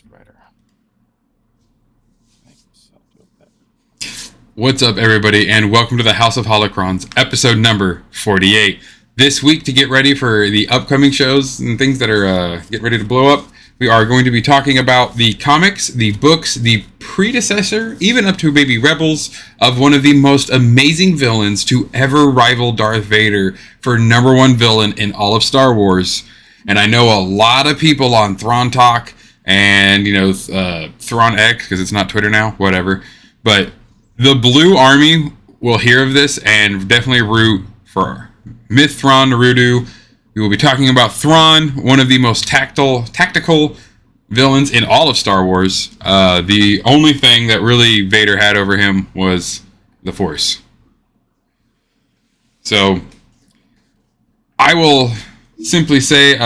brighter. What's up, everybody, and welcome to the House of Holocrons, episode number 48. This week, to get ready for the upcoming shows and things that are getting ready to blow up, we are going to be talking about the comics, the books, the predecessor, even up to maybe Rebels, of one of the most amazing villains to ever rival Darth Vader for number one villain in all of Star Wars. And I know a lot of people on Thrawn Talk and, Thrawn X, because it's not Twitter now, whatever. But the Blue Army will hear of this and definitely root for Mitth'raw'nuruodo. We will be talking about Thrawn, one of the most tactical villains in all of Star Wars. The only thing that really Vader had over him was the Force. So, I will simply say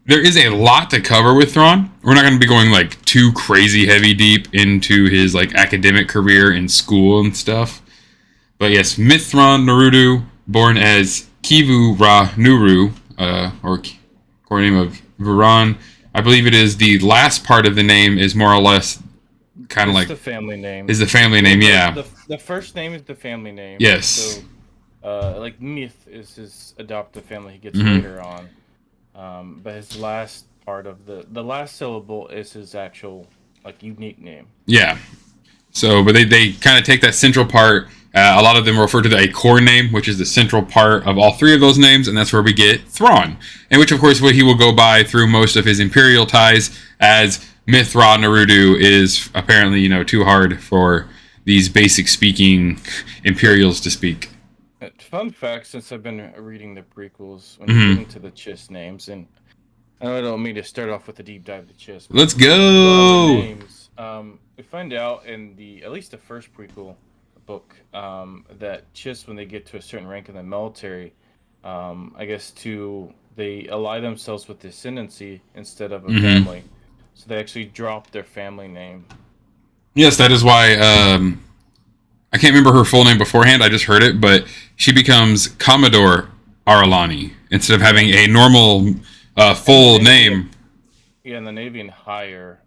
there is a lot to cover with Thrawn. We're not going to be going too crazy heavy deep into his academic career in school and stuff. But yes, Mitth'raw'nuruodo, born as Mitth'raw'nuruodo, or core name of Viran. I believe it is the last part of the name is more or less kind of the family name. Is the family name, yeah. The first name is the family name. Yes. So, Myth is his adoptive family he gets later on. But his last part of the last syllable is his actual unique name. Yeah. So, but they kind of take that central part. A lot of them refer to a core name, which is the central part of all three of those names, and that's where we get Thrawn. And which, of course, what he will go by through most of his Imperial ties, as Mitth'raw'nuruodo is apparently, too hard for these basic speaking Imperials to speak. Fun fact, since I've been reading the prequels, when you get into the Chiss names, and I don't mean to start off with a deep dive to Chiss. Let's go! Names, we find out in at least the first prequel book, that Chiss, when they get to a certain rank in the military, they ally themselves with descendancy instead of a family. So they actually drop their family name. Yes, that is why, I can't remember her full name beforehand, I just heard it, but she becomes Commodore Aralani instead of having a normal full name. Yeah, in the Navy and higher,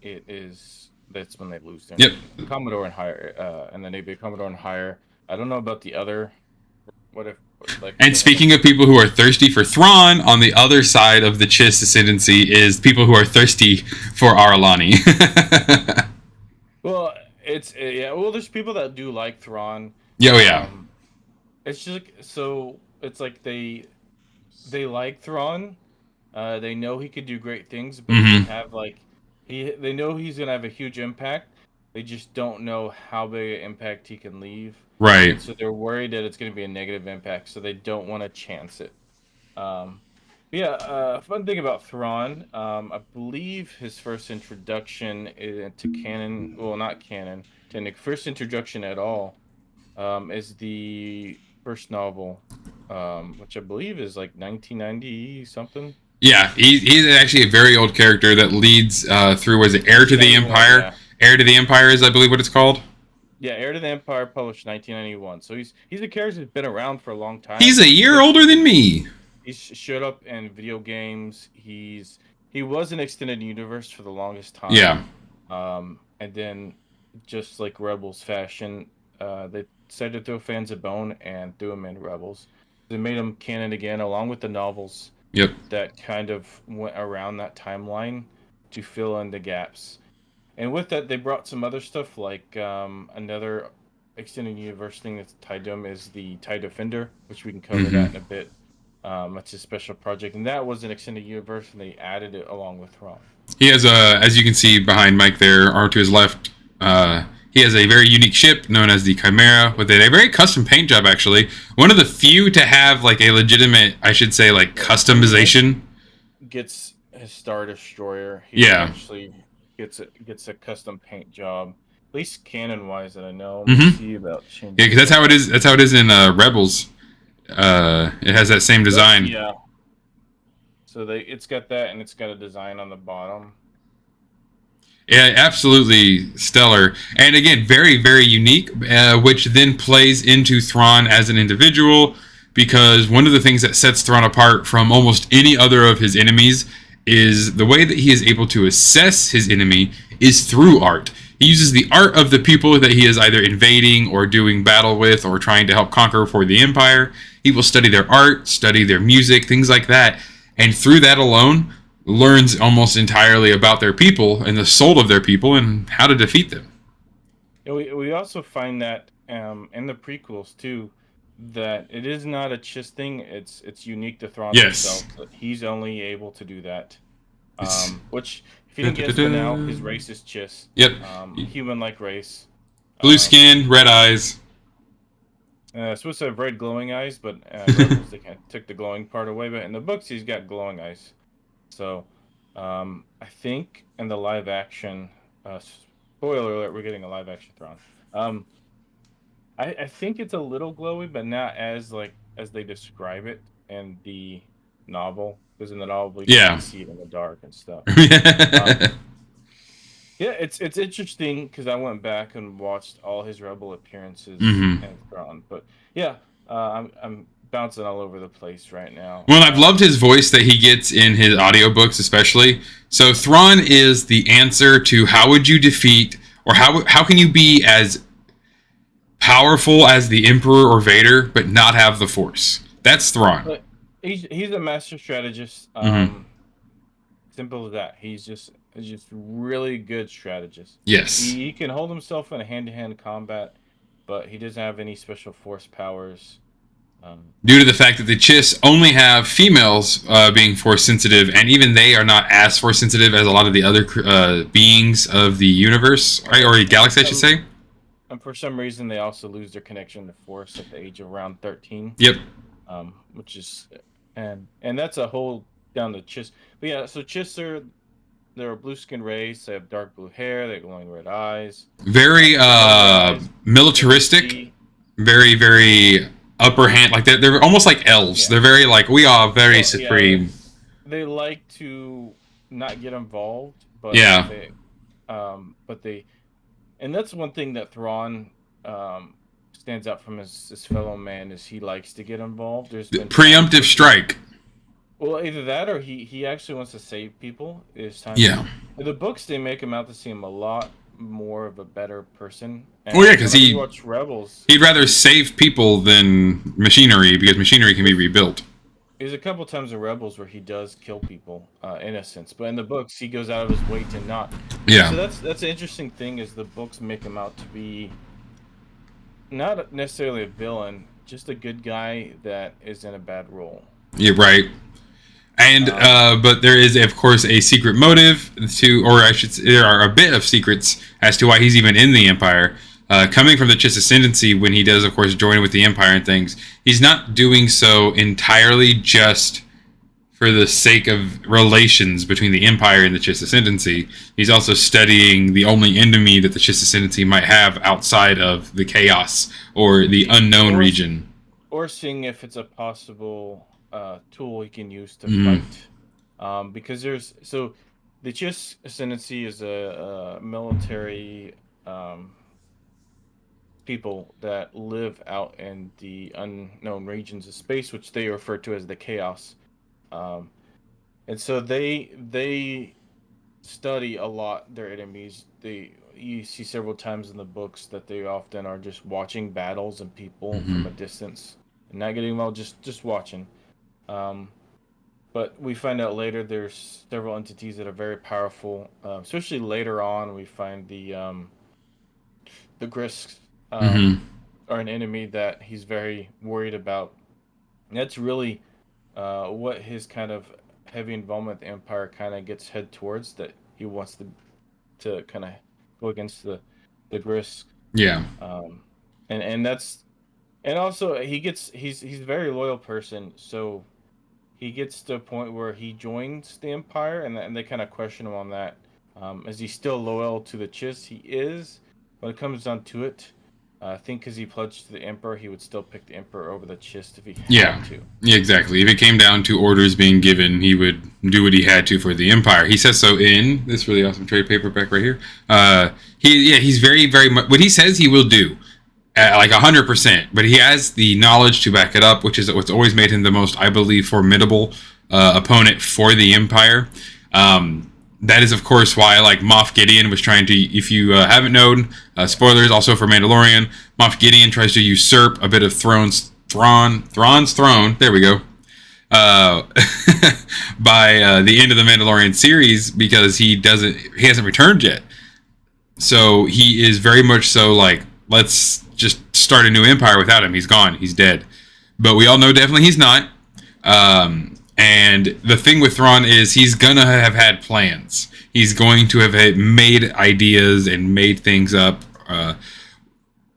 that's when they lose their name. Commodore and higher, in the Navy, Commodore and higher. I don't know about the other. And speaking of people who are thirsty for Thrawn, on the other side of the Chiss ascendancy is people who are thirsty for Aralani. Well, there's people that do like Thrawn. Yeah, yeah. It's just it's like they like Thrawn. They know he could do great things, but they have they know he's gonna have a huge impact. They just don't know how big an impact he can leave. Right. And so they're worried that it's gonna be a negative impact, so they don't want to chance it. Fun thing about Thrawn, I believe his first introduction to canon, well, not canon, first introduction at all, is the first novel, which I believe is 1990 something. Yeah, he's actually a very old character that leads through, was it Heir to the Empire? Yeah. Heir to the Empire is, I believe, what it's called. Yeah, Heir to the Empire, published 1991. So he's a character that's been around for a long time. He's a year older than me. He showed up in video games. He was in Extended Universe for the longest time. Yeah. And then, just like Rebels fashion, they decided to throw fans a bone and threw him in Rebels. They made him canon again, along with the novels. Yep. That kind of went around that timeline to fill in the gaps. And with that, they brought some other stuff, like another Extended Universe thing that's tied to him is the TIE Defender, which we can cover that in a bit. It's a special project, and that was an Extended Universe, and they added it along with Thrawn. He has as you can see behind Mike there, or to his left, he has a very unique ship known as the Chimera, with a very custom paint job, actually. One of the few to have a legitimate, I should say, customization. Gets his Star Destroyer. He actually gets a custom paint job, at least canon-wise that I know. Let's see about changing. Yeah, because that's how it is. That's how it is in Rebels. It has that same design. Yeah. So it's got that, and it's got a design on the bottom. Yeah, absolutely stellar. And again, very, very unique, which then plays into Thrawn as an individual, because one of the things that sets Thrawn apart from almost any other of his enemies is the way that he is able to assess his enemy is through art. He uses the art of the people that he is either invading or doing battle with or trying to help conquer for the Empire. He will study their art, study their music, things like that. And through that alone, learns almost entirely about their people and the soul of their people and how to defeat them. We also find that in the prequels too, that it is not a Chiss thing. It's unique to Thrawn himself. That he's only able to do that. Which, if you didn't guess by now, his race is Chiss. Yep. Human-like race. Blue skin, red eyes. Supposed to have red glowing eyes, but Rebels, they kind of took the glowing part away. But in the books, he's got glowing eyes. So, I think in the live action, spoiler alert, we're getting a live action Thrawn. I think it's a little glowy, but not as they describe it in the novel. Because in the novel, you can see it in the dark and stuff. Yeah, it's interesting because I went back and watched all his Rebel appearances and Thrawn. But yeah, I'm bouncing all over the place right now. Well, I've loved his voice that he gets in his audiobooks, especially. So Thrawn is the answer to how would you defeat, or how can you be as powerful as the Emperor or Vader, but not have the Force? That's Thrawn. But he's a master strategist. Simple as that. He's just really good strategist. Yes. He can hold himself in a hand-to-hand combat, but he doesn't have any special Force powers. Due to the fact that the Chiss only have females being Force sensitive, and even they are not as Force sensitive as a lot of the other beings of the universe, right? Or the galaxy, I should say. And for some reason, they also lose their connection to Force at the age of around 13. Yep. Which is, and that's a whole down the Chiss. But yeah, so Chiss they're a blue skin race. They have dark blue hair. They have glowing red eyes. Very militaristic. Very, very upper hand. Like they're almost like elves. Yeah. They're very we are very supreme. Yeah, they like to not get involved, but and that's one thing that Thrawn stands out from his fellow man is he likes to get involved. There's been preemptive strike. Well, either that or he actually wants to save people. Yeah. In the books, they make him out to seem a lot more of a better person. And because he watch Rebels. He'd rather save people than machinery because machinery can be rebuilt. There's a couple times in Rebels where he does kill people, innocents, but in the books he goes out of his way to not. Yeah. So that's an interesting thing is the books make him out to be not necessarily a villain, just a good guy that is in a bad role. You're right. And but there is, of course, a secret motive to, or I should say, there are a bit of secrets as to why he's even in the Empire. Coming from the Chiss Ascendancy, when he does, of course, join with the Empire and things, he's not doing so entirely just for the sake of relations between the Empire and the Chiss Ascendancy. He's also studying the only enemy that the Chiss Ascendancy might have outside of the chaos or the unknown region. Or seeing if it's a possible tool he can use to fight. Because the Chiss Ascendancy is a military people that live out in the unknown regions of space, which they refer to as the chaos. And so they study a lot their enemies. You see several times in the books that they often are just watching battles and people from a distance and not getting involved, just watching. But we find out later there's several entities that are very powerful. Especially later on, we find the Grisks are an enemy that he's very worried about. And that's really what his kind of heavy involvement with the Empire kind of gets head towards, that he wants to kind of go against the Grisks. Yeah. And also he's a very loyal person, so he gets to a point where he joins the Empire, and they kind of question him on that. Is he still loyal to the Chiss? He is. When it comes down to it, I think because he pledged to the Emperor, he would still pick the Emperor over the Chiss if he had to. Yeah, exactly. If it came down to orders being given, he would do what he had to for the Empire. He says so in this really awesome trade paperback right here. He's very, very much what he says he will do. Like 100%, but he has the knowledge to back it up, which is what's always made him the most, I believe, formidable opponent for the Empire. That is, of course, why like Moff Gideon was trying to. If you haven't known, spoilers also for Mandalorian. Moff Gideon tries to usurp a bit of Thrawn's throne. There we go. By the end of the Mandalorian series, because he hasn't returned yet. So he is very much so like, let's just start a new empire without him. He's gone. He's dead. But we all know definitely he's not. And the thing with Thrawn is he's gonna have had plans. He's going to have made ideas and made things up.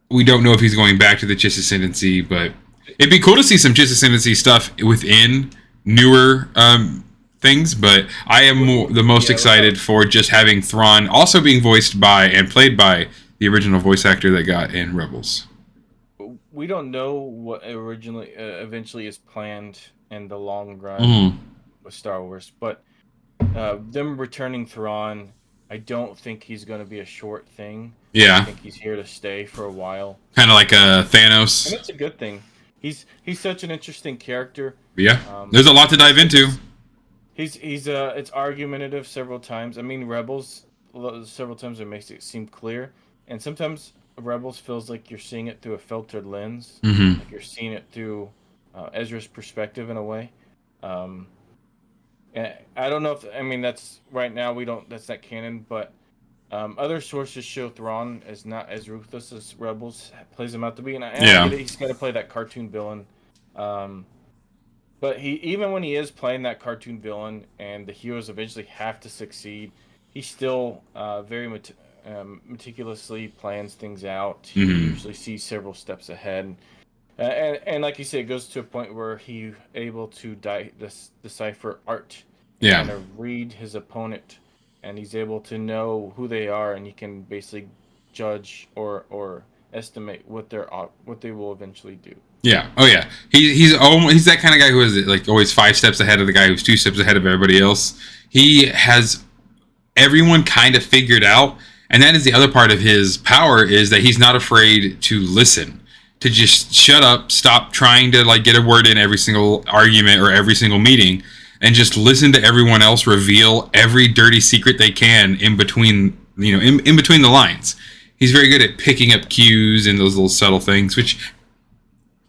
We don't know if he's going back to the Chiss Ascendancy, but it'd be cool to see some Chiss Ascendancy stuff within newer things. But I am the most excited for just having Thrawn also being voiced by and played by the original voice actor that got in Rebels. We don't know what eventually is planned in the long run with Star Wars, but them returning Thrawn, I don't think he's going to be a short thing. Yeah, I think he's here to stay for a while. Kind of like Thanos. And that's a good thing. He's such an interesting character. Yeah, there's a lot to dive into. It's argumentative several times. I mean, Rebels several times it makes it seem clear, and sometimes Rebels feels like you're seeing it through a filtered lens, like you're seeing it through Ezra's perspective in a way. And I don't know if that's right now that's not canon, but other sources show Thrawn as not as ruthless as Rebels plays him out to be, and I get it, he's got to play that cartoon villain. But even when he is playing that cartoon villain, and the heroes eventually have to succeed, he still very meticulously plans things out. He usually sees several steps ahead, and like you said, it goes to a point where he's able to decipher art, kind of read his opponent, and he's able to know who they are, and he can basically judge or estimate what they will eventually do. Yeah. Oh yeah. He's that kind of guy who is like always 5 steps ahead of the guy who's 2 steps ahead of everybody else. He has everyone kind of figured out. And that is the other part of his power, is that he's not afraid to listen, to just shut up, stop trying to like get a word in every single argument or every single meeting, and just listen to everyone else reveal every dirty secret they can in between, in between the lines. He's very good at picking up cues and those little subtle things, which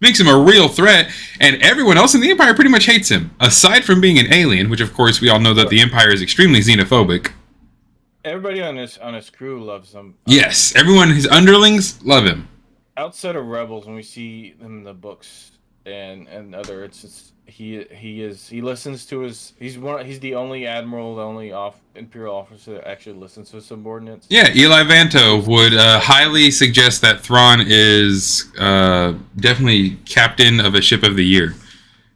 makes him a real threat. And everyone else in the Empire pretty much hates him, aside from being an alien, which of course we all know that the Empire is extremely xenophobic. Everybody on his crew loves him. Yes, everyone, his underlings, love him. Outside of Rebels, when we see him in the books and other, it's just he listens to he's the only admiral, the only Imperial officer that actually listens to his subordinates. Yeah, Eli Vanto would highly suggest that Thrawn is definitely captain of a ship of the year.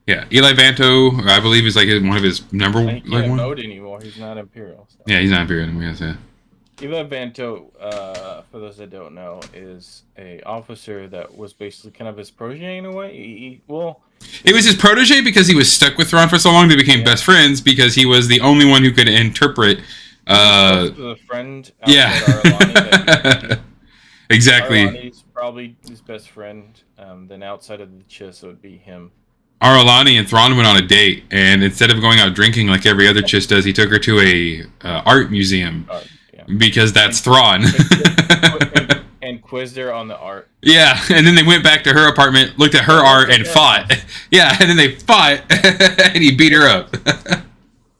Yeah, Eli Vanto, I believe, is like one of his number one. He can't vote anymore. He's not Imperial. So. Yeah, he's not Imperial anymore. Yes, yeah. Eli Vanto, for those that don't know, is a officer that was basically kind of his protege in a way. He was his protege because he was stuck with Thrawn for so long. They became best friends because he was the only one who could interpret. The friend. Yeah. Exactly. Arlani's probably his best friend. Then outside of the Chiss, it would be him. Arlani and Thrawn went on a date, and instead of going out drinking like every other Chiss does, he took her to a art museum. Because that's Thrawn. and quizzed her on the art. Yeah, and then they went back to her apartment, looked at her art, and fought. Yeah, and then they fought, and he beat her up.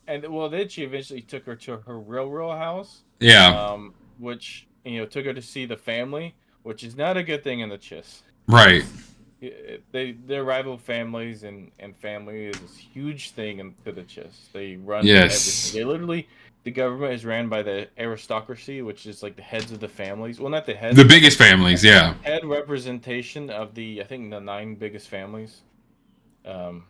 And then she eventually took her to her real house. Yeah. Which took her to see the family, which is not a good thing in the Chiss. Right. They're rival families, and family is this huge thing to the Chiss. They run everything. They literally. The government is ran by the aristocracy, which is like the heads of the families. Well, not the heads. The biggest families, yeah. Head representation of the 9 biggest families. And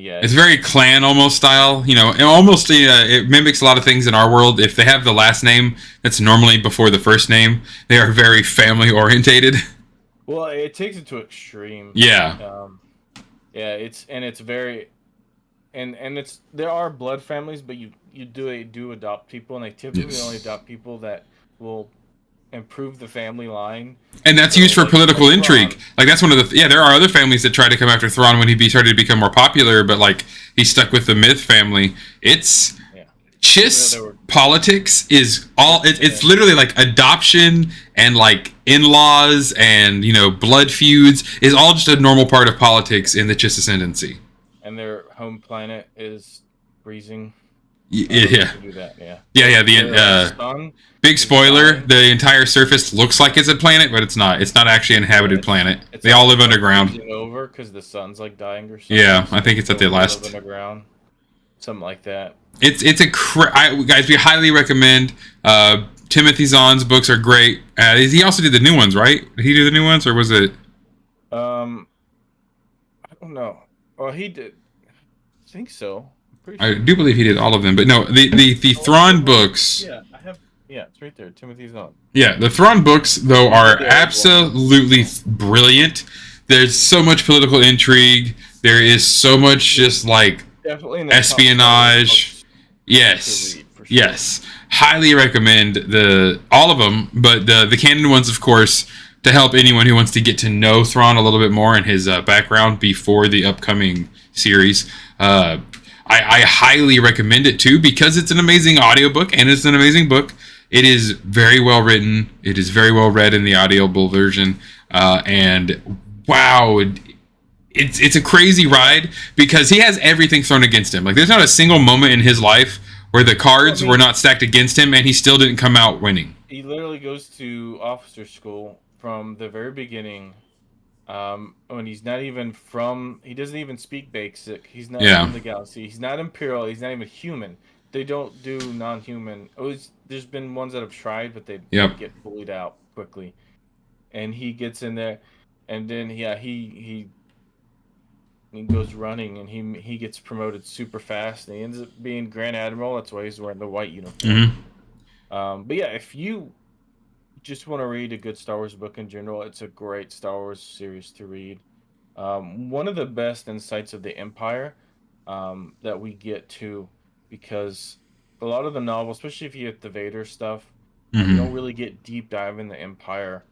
yeah, it's very clan almost style. Almost it mimics a lot of things in our world. If they have the last name that's normally before the first name, they are very family orientated. Well, it takes it to extreme. Yeah. It's very. And there are blood families, but you do adopt people, and they typically only adopt people that will improve the family line. And that's used for political intrigue. Thrawn. Like that's one of the there are other families that try to come after Thrawn when he started to become more popular, but like he's stuck with the Myth family. It's Chiss politics is all it's literally like adoption and like in-laws and blood feuds is all just a normal part of politics in the Chiss ascendancy. And their home planet is freezing. Yeah. Do that, yeah. The sun big spoiler: the entire surface looks like it's a planet, but it's not. It's not actually an inhabited planet. They all live underground. Over because the sun's like dying or something. Yeah, I think it's at the last. Underground, something like that. It's guys. We highly recommend. Timothy Zahn's books are great. He also did the new ones, right? Did he do the new ones, or was it? I don't know. Well, he did. I think so. I do believe he did all of them, but no, the Thrawn books. Yeah, I have. Yeah, it's right there. Timothy Zahn. Yeah, the Thrawn books though are absolutely brilliant. There's so much political intrigue. There is so much just like espionage. Yes, sure. Yes. Highly recommend all of them, but the canon ones, of course, to help anyone who wants to get to know Thrawn a little bit more and his background before the upcoming series. I highly recommend it too because it's an amazing audiobook and it's an amazing book. It is very well written. It is very well read in the audiobook version, and wow, it's a crazy ride because he has everything thrown against him. Like there's not a single moment in his life where the cards were not stacked against him and he still didn't come out winning. He literally goes to officer school from the very beginning. When he's not even he doesn't even speak basic. He's not from the galaxy. He's not Imperial. He's not even human. They don't do non-human. There's been ones that have tried, but they get bullied out quickly. And he gets in there, and then he goes running, and he gets promoted super fast, and he ends up being Grand Admiral. That's why he's wearing the white uniform. Mm-hmm. But yeah, if you just want to read a good Star Wars book in general, it's a great Star Wars series to read. One of the best insights of the Empire that we get to, because a lot of the novels, especially if you get the Vader stuff, you don't really get deep dive in the Empire,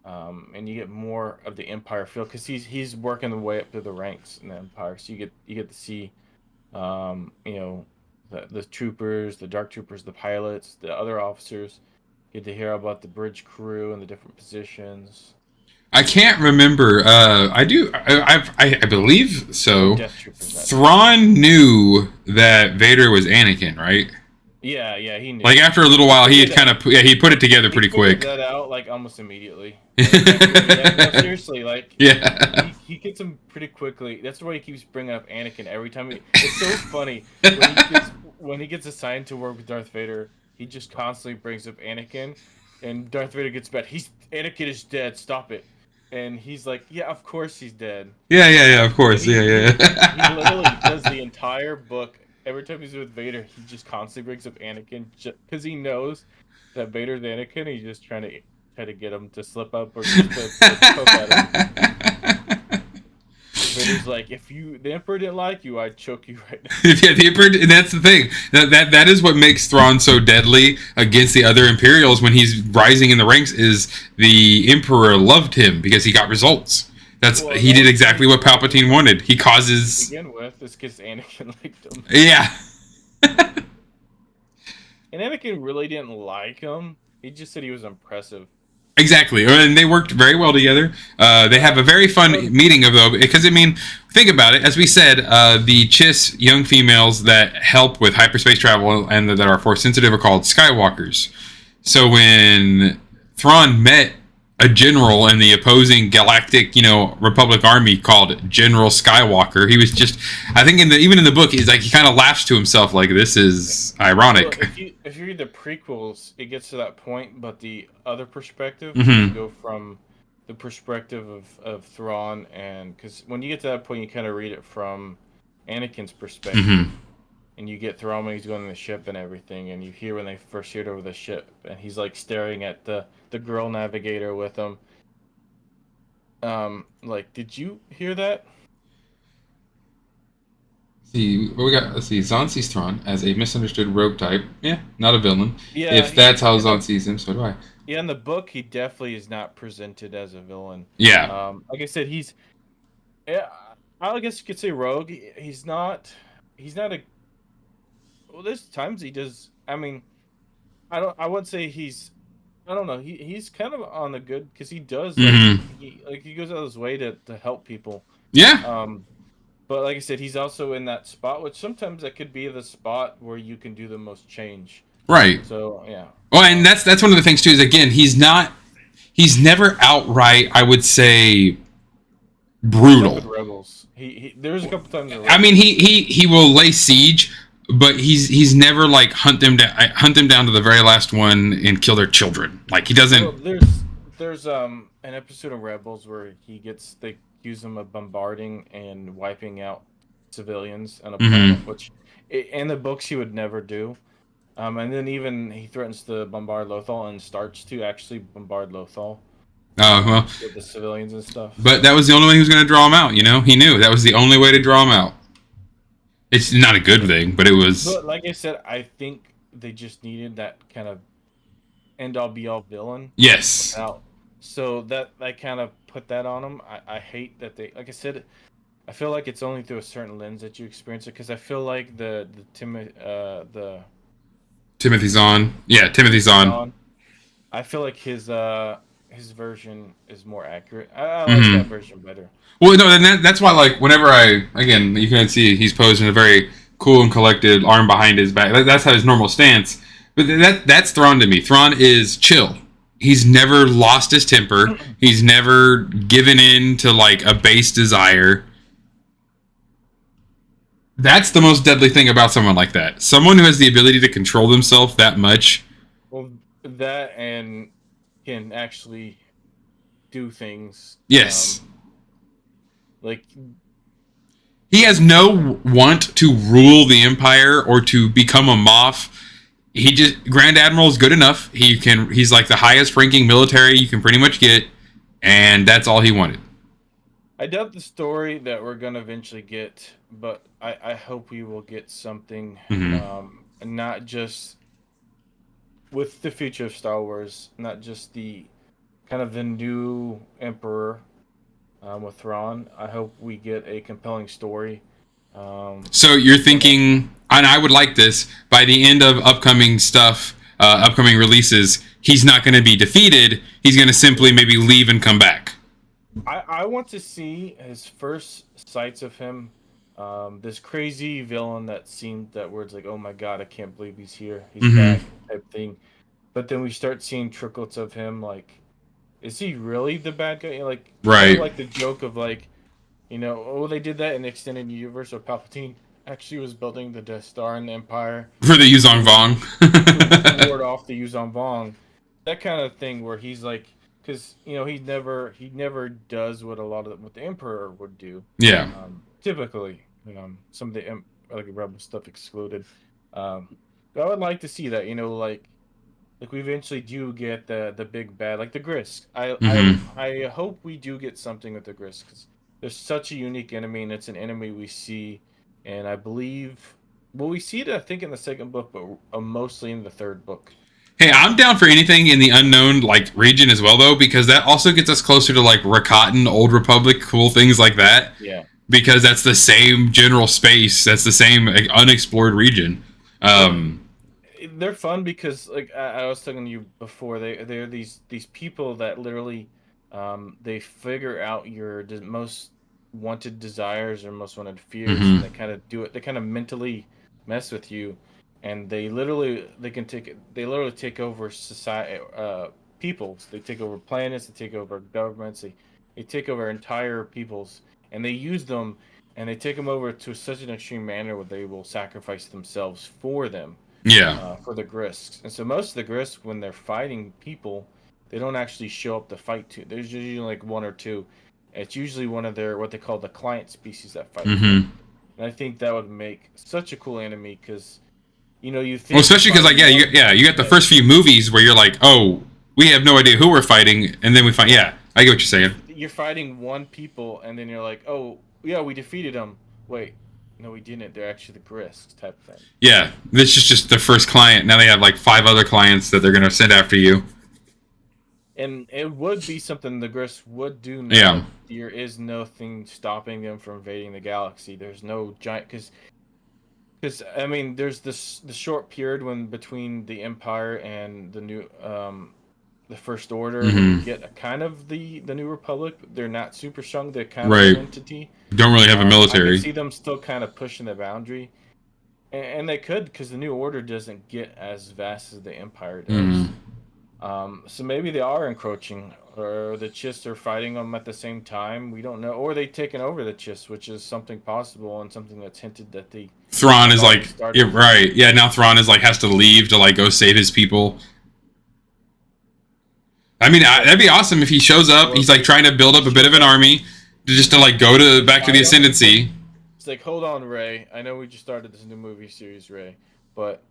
and you get more of the Empire feel because he's working the way up through the ranks in the Empire, so you get to see, the troopers, the dark troopers, the pilots, the other officers. Get to hear about the bridge crew and the different positions. I can't remember. I believe so. Thrawn knew that Vader was Anakin, right? Yeah, he knew. Like after a little while, he had he put it together pretty quick. That out like almost immediately. No, seriously, like he gets him pretty quickly. That's why he keeps bringing up Anakin every time. It's so funny when he gets assigned to work with Darth Vader. He just constantly brings up Anakin, and Darth Vader gets mad. Anakin is dead. Stop it. And he's like, yeah, of course he's dead. Yeah, of course. He literally does the entire book. Every time he's with Vader, he just constantly brings up Anakin because he knows that Vader's Anakin. He's just trying to get him to slip up or just to poke at him. Vader's like, if the Emperor didn't like you, I'd choke you right now. Yeah, the Emperor, and that's the thing. That is what makes Thrawn so deadly against the other Imperials when he's rising in the ranks. Is the Emperor loved him because he got results. He did exactly what Palpatine wanted. He causes. To begin with, this because Anakin liked him. Yeah. And Anakin really didn't like him. He just said he was impressive. Exactly, and they worked very well together. They have a very fun meeting because think about it. As we said, the Chiss young females that help with hyperspace travel and that are force sensitive are called Skywalkers. So when Thrawn met a general in the opposing galactic, Republic army called General Skywalker, he was just, I think even in the book, he's like, he kind of laughs to himself like, this is ironic. Well, if you read the prequels, it gets to that point, but the other perspective, you go from the perspective of Thrawn, and because when you get to that point, you kind of read it from Anakin's perspective, and you get Thrawn when he's going on the ship and everything, and you hear when they first hear it over the ship, and he's like staring at the girl navigator with him. Like, did you hear that? See what we got. Let's see. Zahn sees Thrawn as a misunderstood rogue type. Yeah, not a villain. Yeah, if that's how Zahn sees him, so do I. Yeah, in the book, he definitely is not presented as a villain. Yeah. Like I said, I guess you could say rogue. He's not a. Well, there's times he does. I mean, I would say he's. I don't know. He's kind of on the good because he does Hmm. he goes out of his way to help people. Yeah, Um, but like I said, he's also in that spot, which sometimes that could be the spot where you can do the most change. right. So yeah. Well, and that's one of the things too. Is again, he's never outright, I would say, Except with brutal. rebels, he there's a couple times in I mean, rebels. he will lay siege, but he's never like hunt them down to the very last one and kill their children. Like he doesn't. Well, there's an episode of Rebels where they accuse him of bombarding and wiping out civilians on a Hmm. planet, which in the books he would never do. And then even he threatens to bombard Lothal and starts to actually bombard Lothal, Oh well, with the civilians and stuff. but that was the only way he was going to draw him out. You know, he knew that was the only way to draw him out. It's not a good thing, but it was. But like I said, I think they just needed that kind of end all be all villain Yes. without. So that I kind of put that on him. I hate that they, like I said, I feel like it's only through a certain lens that you experience it because I feel like the Timothy Zahn. Yeah, Timothy Zahn. Thrawn, I feel like his version is more accurate. I like that Hmm. version better. Well, no, and that's why, like, whenever again, you can see he's posed in a very cool and collected, arm behind his back. That's how his normal stance. But that's Thrawn to me. Thrawn is chill. He's never lost his temper. He's never given in to like a base desire. That's the most deadly thing about someone like that. Someone who has the ability to control themselves that much. Well, that and can actually do things. Yes. Like He has no want to rule the empire or to become a Moff. He just Grand Admiral is good enough. He's like the highest ranking military you can pretty much get, and that's all he wanted. I doubt the story that we're gonna eventually get, but I hope we will get something, Hmm. not just with the future of Star Wars, not just the kind of the new Emperor, with Thrawn. I hope we get a compelling story. So you're From it. thinking, and I would like this by the end of upcoming stuff, upcoming releases. He's not going to be defeated. He's going to simply maybe leave and come back. I want to see his first sights of him. This crazy villain that seemed that where it's like, oh my god, I can't believe he's here, he's Hmm. back, type thing. But then we start seeing trickles of him. Like, is he really the bad guy? Like, kind of Right. like the joke of like, oh, they did that in the extended universe where Palpatine actually was building the Death Star in the Empire For the Yuzong to to Vong. ward off the Yuzon Vong, that kind of thing where he's like, because he never does what the Emperor would do, Yeah. typically, some of the like rebel stuff excluded. But I would like to see that, like we eventually do get the big bad, like the Grisk. I I Hmm. I hope we do get something with the Grisk because they're such a unique enemy, and it's an enemy we see, and I believe, well, we see it I think in the second book, but mostly in the third book. Hey, I'm Um, down for anything in the unknown like region as well, though, because that also gets us closer to like Rakatan, Old Republic, cool things like that. yeah, Because that's the same general space. That's the same like, unexplored region. well, Um, they're fun because like I was telling you before, they're these people that literally, they figure out your most wanted desires or most wanted fears, and hmm. they kind of do it. They kind of mentally mess with you, and they literally take over society, peoples. They take over planets. They take over governments. They take over entire peoples, and they use them, and they take them over to such an extreme manner where they will sacrifice themselves for them, Yeah. for the Grisks. And so most of the Grisks, when they're fighting people, they don't actually show up to fight too. There's usually like one or two. It's usually one of their what they call the client species that fight with them. Hmm. And I think that would make such a cool enemy because you Well, think you're especially because like fighting one, you got the but first few movies where you're like, oh, we have no idea who we're fighting, and then we find yeah, I get what you're saying. you're fighting one people, and then you're like, oh yeah, we defeated them. Wait, no, we didn't. They're actually the Grisks type thing. Yeah, this is just the first client. Now they have like five other clients that they're gonna send after you. And it would be something the Gris would do Yeah. now. There is nothing stopping them from invading the galaxy. There's no giant, because Because I mean, there's the short period when between the Empire and the First Order when you Hmm. get a kind of the New Republic. They're not super strong. They're kind of an Right. entity. Don't really have a I could military. see them still kind of pushing the boundary, and they could because the New Order doesn't get as vast as the Empire Hmm. does. So maybe they are encroaching, or the Chiss are fighting them at the same time. We don't know, or they've taken over the Chiss, which is something possible and something that's hinted that they Thrawn have is already like, yeah, started. right. Yeah, now Thrawn is like has to leave to like go save his people. I mean, It's like, that'd be awesome if he shows up. or He's like trying to build he up a bit of shows an up, army just to like go to back to the fight them. ascendancy. It's like, hold on, Ray. I know we just started this new movie series, Ray, but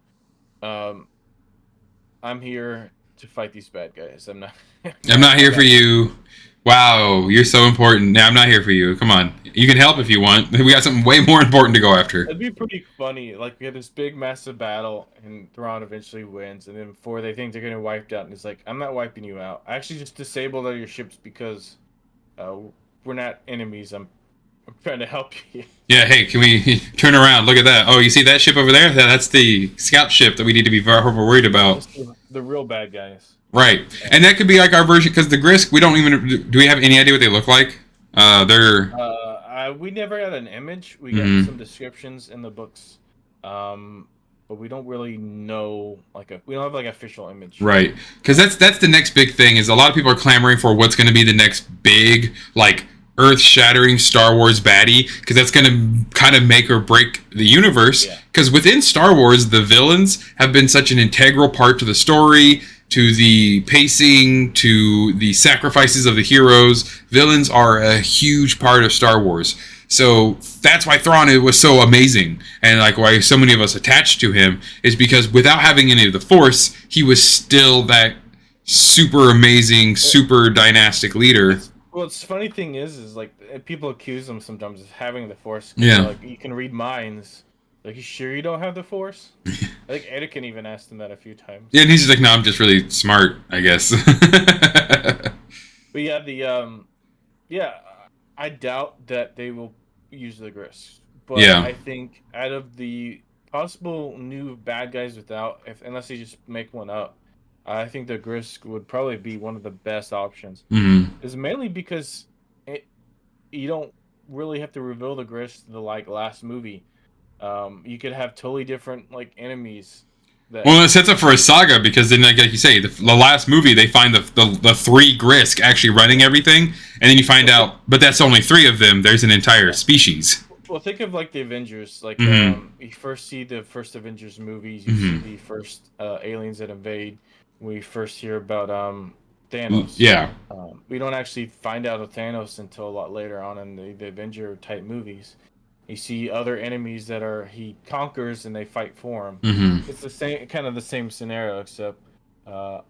um, I'm here to fight these bad guys. I'm not. I'm not I here for got you. you. Wow, you're so important. Yeah, I'm not here for you. Come on, you can help if you want. We got something way more important to go after. It'd be pretty funny. Like we had this big, massive battle, and Thrawn eventually wins. And then before they think they're gonna wipe out, and he's like, "I'm not wiping you out. I actually just disabled all your ships because uh, we're not enemies. I'm trying to help you." Yeah, hey, can we turn around? Look at that. Oh, you see that ship over there? That's the scout ship that we need to be very worried about. That's the real bad guys. Right, And and that could be like our version because the Grisk. We don't even do we have any idea what they look like? They're we never got an image. We got mhm. some descriptions in the books, but we don't really know we don't have like official image. Right, because that's the next big thing. Is a lot of people are clamoring for what's going to be the next big like earth-shattering Star Wars baddie, because that's going to kind of make or break the universe. Yeah. Because within Star Wars, the villains have been such an integral part to the story, to the pacing, to the sacrifices of the heroes. Villains are a huge part of Star Wars. So that's why Thrawn was so amazing, and like why so many of us attached to him is because without having any of the Force, he was still that super amazing, super dynastic leader. Well, it's funny thing is like people accuse him sometimes of having the Force. 'Cause they're Yeah, like, you can read minds. Like, you sure you don't have the Force? I think Anakin even asked him that a few times. yeah, and he's just like, no, I'm just really smart, I guess. But yeah, yeah, I doubt that they will use the Gris. But Yeah. I think out of the possible new bad guys unless they just make one up, I think the Gris would probably be one of the best options. Hmm. Is mainly because you don't really have to reveal the Gris to the like last movie. You could have totally different like enemies that Well, it sets up for a saga because then, like you say, the last movie they find the three Grisk actually running everything, and then you find well, out, but that's only three of them. There's an entire yeah. species. Well, think of like the Avengers. Like, Hmm. you first see the first Avengers movies. You see Hmm. the first aliens that invade. We first hear about Thanos. Yeah. We don't actually find out of Thanos until a lot later on in the Avenger type movies. You see other enemies that he conquers and they fight for him. Hmm. It's the same kind of the same scenario, except uh,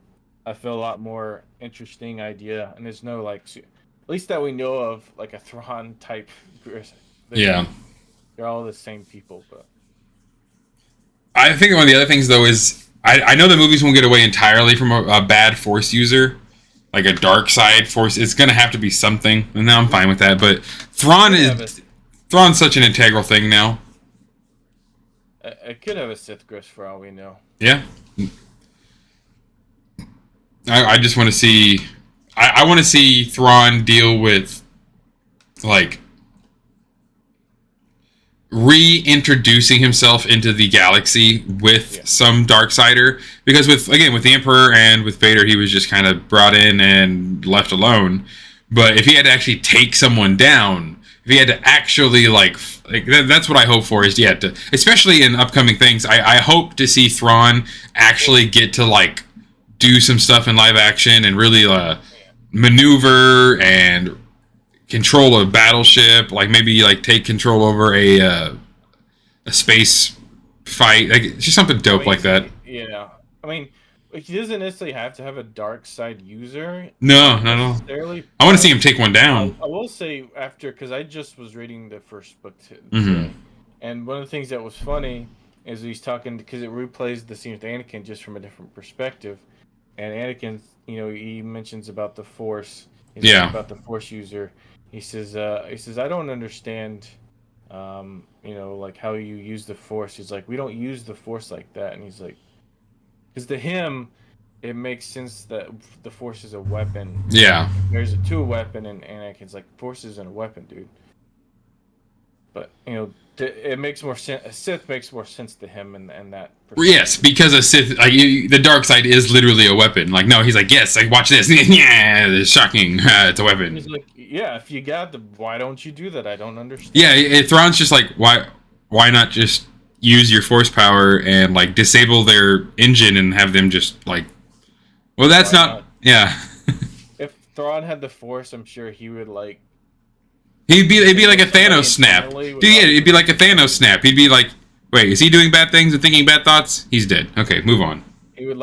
I feel a lot more interesting idea, and there's no like, at least that we know of, like a Thrawn type Yeah. villain. They're all the same people, but I think one of the other things though is I know the movies won't get away entirely from a bad Force user, like a dark side Force. It's gonna have to be something, and now I'm fine with that. But Thrawn could have is Thrawn's such an integral thing now. it could have a Sith Gris for all we know. Yeah. I just want to see. I want to see Thrawn deal with like reintroducing himself into the galaxy with Yeah, some Darksider, because with the Emperor and with Vader he was just kind of brought in and left alone. But if he had to actually take someone down, if he had to actually that's what I hope for, is yeah, especially in upcoming things, I hope to see Thrawn actually get to like do some stuff in live action and really yeah. maneuver and control a battleship, like maybe like take control over a space fight, like just something I dope mean, like that. yeah. I mean, he doesn't necessarily have to have a dark side user, No, no, no. necessarily, I want to see but him take one down. I will say after, because I just was reading the first book Hmm. today, and one of the things that was funny is he's talking because it replays the scene with Anakin just from a different perspective, and Anakin, he mentions about the Force. He's like Yeah. about the Force user. He says I don't understand Like how you use the Force. He's like, we don't use the Force like that, and he's like, because to him, it makes sense that the Force is a weapon, and Yeah. he compares it to a weapon, and Anakin's like, Force isn't a weapon, dude. But it makes more sense. A Sith makes more sense to him, and that Yes, perspective. because a Sith, like the dark side, is literally a weapon. Like, no, he's like, yes, like watch this. Yeah, it's shocking. It's a He's weapon. like, yeah, if you got the, why don't you do that? I don't Yeah, understand. Thrawn's just like, why not just use your force power and like disable their engine and have them just like, well, that's Why not, not? yeah. If Thrawn had the Force, I'm sure he would like It'd be like disable a somebody Thanos snap. internally Dude, yeah, without it'd even be like a thinking about Thanos it. snap. He'd be like, wait, is he doing bad things and thinking bad thoughts? He's dead. Okay, move on. He'd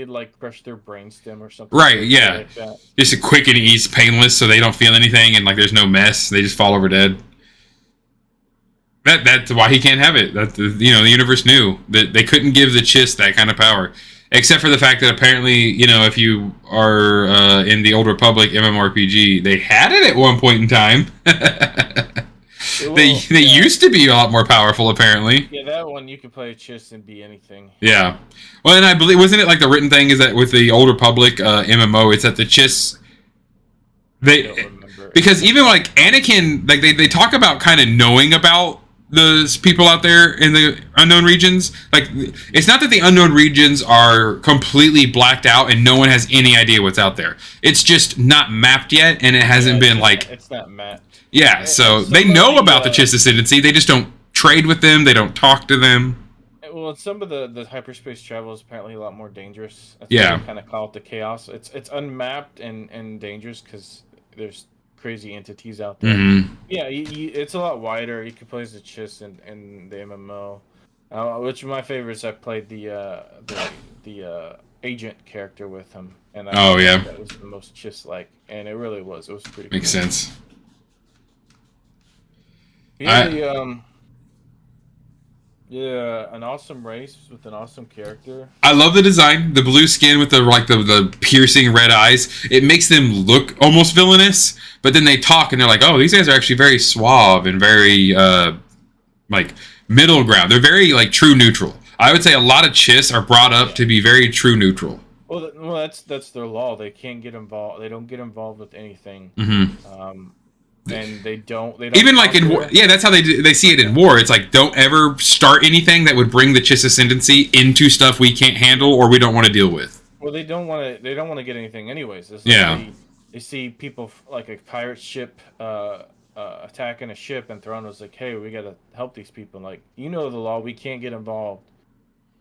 like crush their brainstem or something Right, crazy yeah. like that. Just a quick and easy, painless, so they don't feel anything and like there's no mess. They just fall over dead. That's why he can't have it. That the universe knew that they couldn't give the Chiss that kind of power, except for the fact that apparently if you are in the Old Republic MMORPG, they had it at one point in time. They Yeah, used to be a lot more powerful apparently. yeah, that one you could play Chiss and be anything. Yeah. Well, and I believe wasn't it like the written thing is that with the Old Republic MMO, it's that the Chiss I don't they remember. because even like Anakin, like they talk about kind of knowing about the people out there in the unknown regions. Like it's not that the unknown regions are completely blacked out and no one has any idea what's out there. It's just not mapped yet, and it Yeah, hasn't been like it's not mapped. yeah. And So they some of know the about the Chiss ascendancy. They just don't trade with them. They don't talk to them. well, some of the hyperspace travel is apparently a lot more dangerous. That's why they Yeah. kind of call it the chaos. It's unmapped and dangerous because there's crazy entities out there. Hmm. Yeah, it's a lot wider. You can play as the Chiss in the MMO. Which of my favorites, I played the agent character with him, and I Oh felt like yeah. that was the most Chiss like, and it really was. It was pretty Makes cool. sense. Yeah, I yeah, an awesome race with an awesome character. I love the design, the blue skin with the piercing red eyes. It makes them look almost villainous, but then they talk and they're like, "Oh, these guys are actually very suave and very like middle ground. They're very like true neutral." I would say a lot of Chiss are brought up Yeah. to be very true neutral. Well, that's their law. They can't get involved. They don't get involved with anything. Hmm. Um, and they don't Even like in war, conquer. yeah, that's how they see it in war. It's like don't ever start anything that would bring the Chiss ascendancy into stuff we can't handle or we don't want to deal with. Well, they don't want to. They don't want to get anything anyways. It's like Yeah. they see people like a pirate ship attacking a ship, and Thrawn was like, "Hey, we gotta help these people." Like, the law. We can't get involved.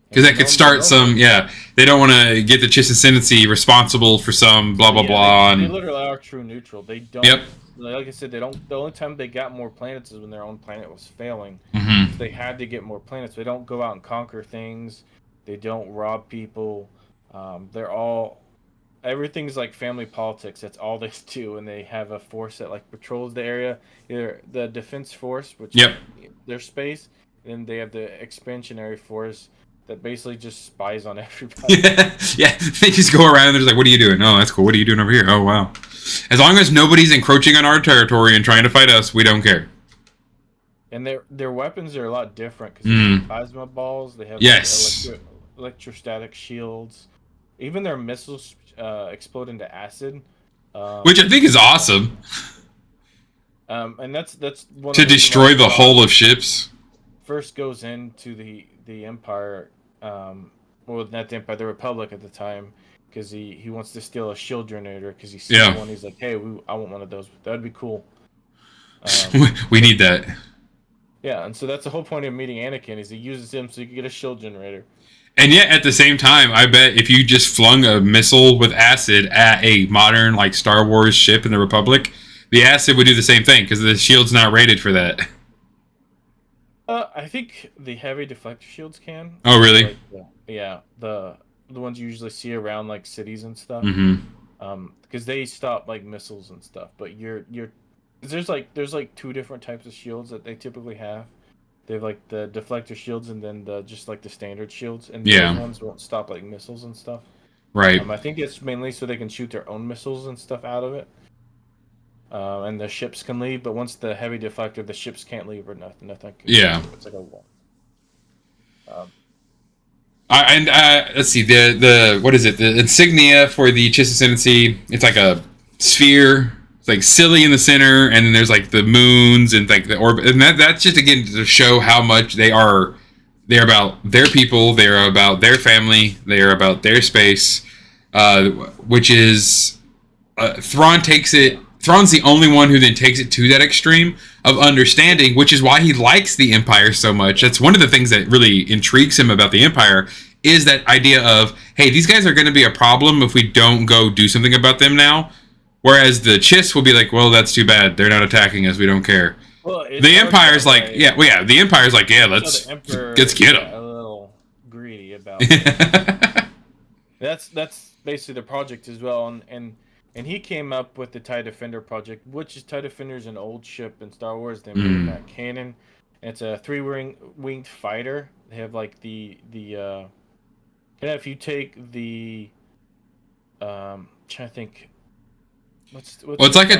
Because And that could start some, yeah. They don't want to get the Chiss ascendancy responsible for some blah blah yeah, blah. they And literally are true neutral. They don't. yep. Like I said, they don't. The only time they got more planets is when their own planet was failing. Hmm. So they had to get more planets. They don't go out and conquer things. They don't rob people. They're all everything's like family politics. That's all they do, and they have a force that like patrols the area. Either the defense force, which Yep. their space, and they have the expansionary force that basically just spies on everybody. Yeah, they just go around and they're just like, "What are you doing? Oh, that's cool. What are you doing over here? Oh, wow." As long as nobody's encroaching on our territory and trying to fight us, we don't care. And their weapons are a lot different because they Mm. have plasma balls. They have Yes. electrostatic shields. Even their missiles explode into acid. Which I think is awesome And that's one to of the reasons why destroy the Thrawn hull of ships. first goes into the Empire. Well, not the Empire, the Republic at the time, because he wants to steal a shield generator because he sees Yeah. one. He's like, "Hey, I want one of those. That'd be cool." We need that. Yeah, and so that's the whole point of meeting Anakin is he uses him so you can get a shield generator. And yet, at the same time, I bet if you just flung a missile with acid at a modern, like, Star Wars ship in the Republic, the acid would do the same thing, because the shield's not rated for that. I think the heavy deflector shields can. Oh, really? Like, yeah, the ones you usually see around like cities and stuff. Mm-hmm. Because they stop like missiles and stuff. But you're there's like two different types of shields that they typically have. They have like the deflector shields and then the just like the standard shields, and Yeah. those ones won't stop like missiles and stuff. Right. I think it's mainly so they can shoot their own missiles and stuff out of it. and the ships can leave. But once the heavy deflector, the ships can't leave or nothing. Nothing can Yeah. It's like a wall. Let's see, the what is it? The insignia for the Chiss Ascendancy. It's like a sphere. It's like silly in the center, and then there's like the moons and like the orbit, and that's just again to show how much they are. They're about their people. They are about their family. They are about their space, which is Thrawn takes it. Thrawn's the only one who then takes it to that extreme of understanding, which is why he likes the Empire so much. That's one of the things that really intrigues him about the Empire, is that idea of, hey, these guys are going to be a problem if we don't go do something about them now. Whereas the Chiss will be like, well, that's too bad. They're not attacking us. We don't care. Well, the Empire's like, the Empire's like, yeah, let's get them. A little greedy about it. That's basically the project as well, and he came up with the TIE Defender project, which is TIE Defender is an old ship in Star Wars. They made that canon. It's a 3-winged fighter. They have like if you take the trying to think. What's it's like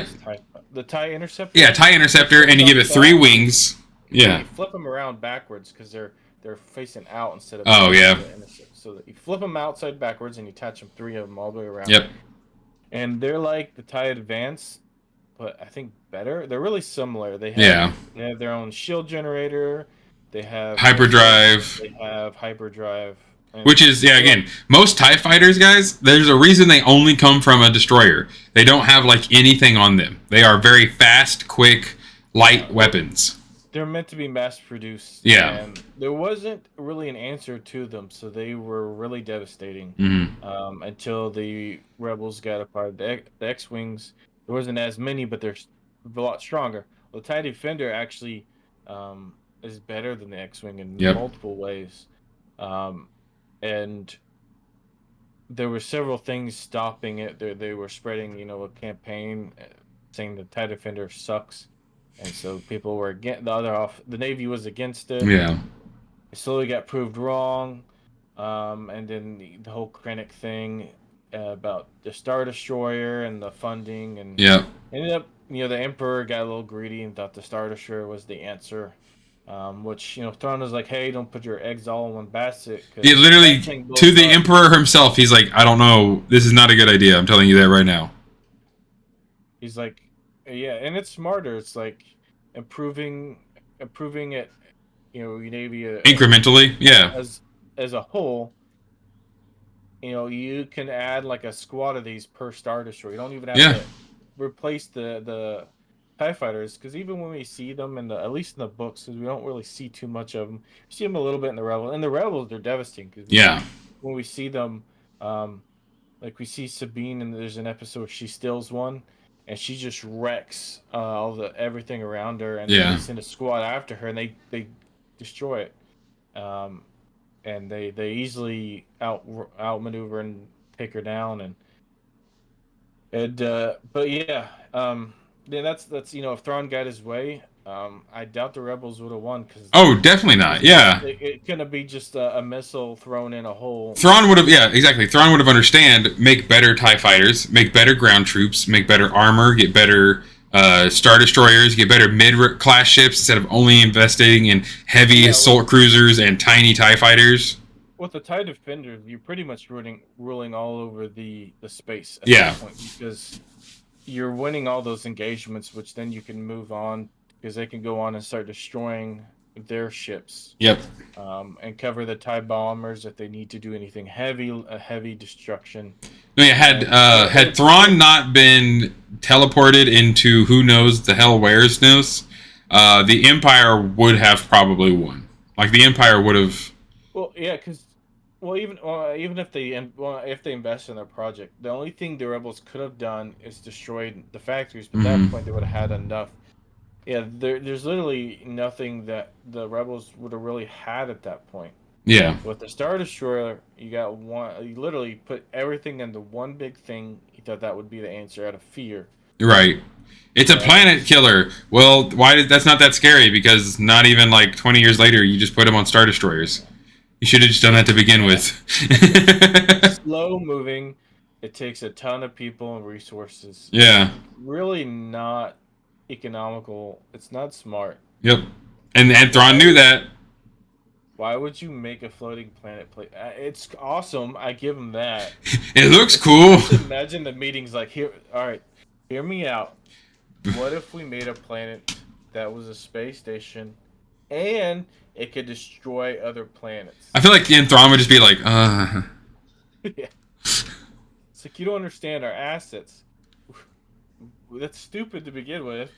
the TIE Interceptor? Yeah, TIE Interceptor, and you give it 3 wings. Yeah. You flip them around backwards because they're facing out instead of. Oh yeah. So that you flip them outside backwards and you attach them 3 of them all the way around. Yep. And they're like the TIE Advance, but I think better. They're really similar. They have their own shield generator. They have hyperdrive. They have hyperdrive. Which is, again, most TIE fighters, guys, there's a reason they only come from a destroyer. They don't have, like, anything on them. They are very fast, quick, light weapons. They're meant to be mass-produced. Yeah. And there wasn't really an answer to them, so they were really devastating. Until the Rebels got a part of the X-Wings. There wasn't as many, but they're a lot stronger. Well, the TIE Defender actually is better than the X-Wing in multiple ways. And there were several things stopping it. They were spreading, a campaign saying the TIE Defender sucks, and so people were against the Navy was against it. Yeah, it slowly got proved wrong, and then the whole Krennic thing about the Star Destroyer and the funding, and ended up, the Emperor got a little greedy and thought the Star Destroyer was the answer. Which, Thrawn was like, hey, don't put your eggs all in one basket. Yeah, literally, to the Emperor himself, he's like, I don't know, this is not a good idea, I'm telling you that right now. He's like, yeah, and it's smarter. It's like improving it, Navy incrementally, as a whole. You can add like a squad of these per Star Destroyer. You don't even have to replace the TIE fighters, because even when we see them at least in the books, because we don't really see too much of them, we see them a little bit in the Rebels. And the Rebels, they're devastating. Cause when we see them, like we see Sabine, and there's an episode where she steals one, and she just wrecks everything around her, and they send a squad after her, and they destroy it. And they easily outmaneuver and take her down, but yeah. Yeah, that's if Thrawn got his way, I doubt the Rebels would have won. Definitely not. Yeah, it couldn't be just a missile thrown in a hole. Thrawn would have, exactly. Thrawn would have understand, make better TIE fighters, make better ground troops, make better armor, get better Star Destroyers, get better mid-class ships instead of only investing in heavy assault cruisers and tiny TIE fighters. With the TIE Defender, you're pretty much ruling all over the space at that point, because you're winning all those engagements, which then you can move on, because they can go on and start destroying their ships. Yep. And cover the TIE bombers if they need to do anything heavy destruction. Had Thrawn not been teleported into who knows the hell where's knows, the Empire would have probably won. Like, the Empire would have. Well, yeah, because. Well, even if they invest in their project, the only thing the Rebels could have done is destroyed the factories. But at that point, they would have had enough. Yeah, there's literally nothing that the Rebels would have really had at that point. Yeah. With the Star Destroyer, you got one. You literally put everything into one big thing. You thought that would be the answer out of fear. Right. It's a planet killer. Well, that's not that scary, because not even like 20 years later, you just put them on Star Destroyers. You should have just done that to begin with. Slow moving. It takes a ton of people and resources. Yeah. Really not economical. It's not smart. Yep. And Thrawn Why knew would that. why would you make a floating planet play? It's awesome. I give him that. It looks It's cool. just imagine the meetings like here. All right, hear me out. What if we made a planet that was a space station, and it could destroy other planets? I feel like Thrawn would just be like, Yeah. It's like you don't understand our assets. That's stupid to begin with,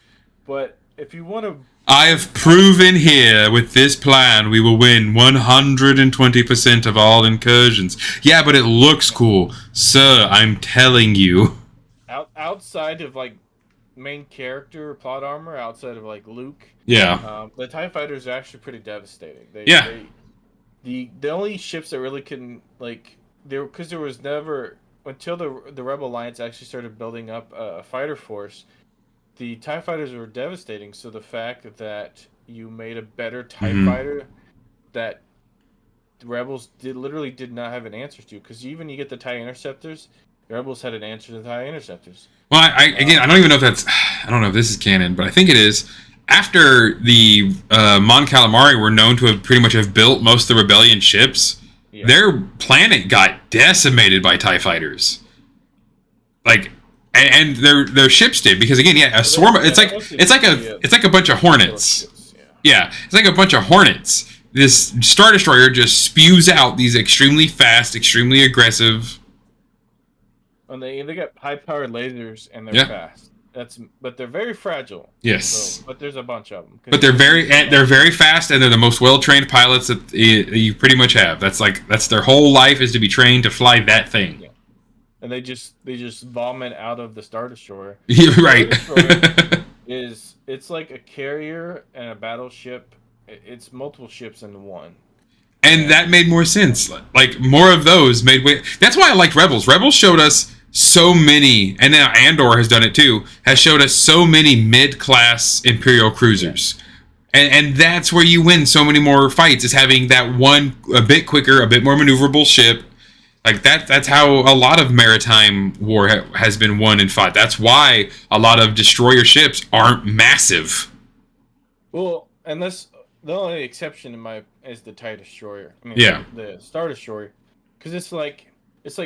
but if you want to, I have proven here with this plan we will win 120% of all incursions. Yeah, but it looks cool. Sir, I'm telling you. outside of like main character plot armor, outside of like Luke, Yeah. the TIE fighters are actually pretty devastating. Yeah. The only ships that really couldn't like there because there was never until the Rebel Alliance actually started building up a fighter force. The TIE fighters were devastating. So the fact that you made a better TIE fighter that the Rebels literally did not have an answer to, because even you get the TIE interceptors, the Rebels had an answer to the TIE interceptors. Well, again, I don't even know if that's... I don't know if this is canon, but I think it is. After the Mon Calamari were known to have pretty much have built most of the Rebellion ships, their planet got decimated by TIE fighters. Like... And their ships did, because again, a swarm. It's like a bunch of hornets. Yeah, it's like a bunch of hornets. This Star Destroyer just spews out these extremely fast, extremely aggressive. And they got high powered lasers and they're fast. But they're very fragile. Yes. So, but there's a bunch of them. But they're very fast, and they're the most well trained pilots that you pretty much have. That's their whole life, is to be trained to fly that thing. Yeah. And they just vomit out of the Star Destroyer. You're right. It's like a carrier and a battleship. It's multiple ships into one. And that made more sense. Like more of those made way. That's why I liked Rebels. Rebels showed us so many, and now Andor has done it too. Has showed us so many mid-class Imperial cruisers. And that's where you win so many more fights, is having that one a bit quicker, a bit more maneuverable ship. Like that's how a lot of maritime war has been won and fought. That's why a lot of destroyer ships aren't massive. Well, and the only exception is the TIE Destroyer. I mean, the Star Destroyer, because it's like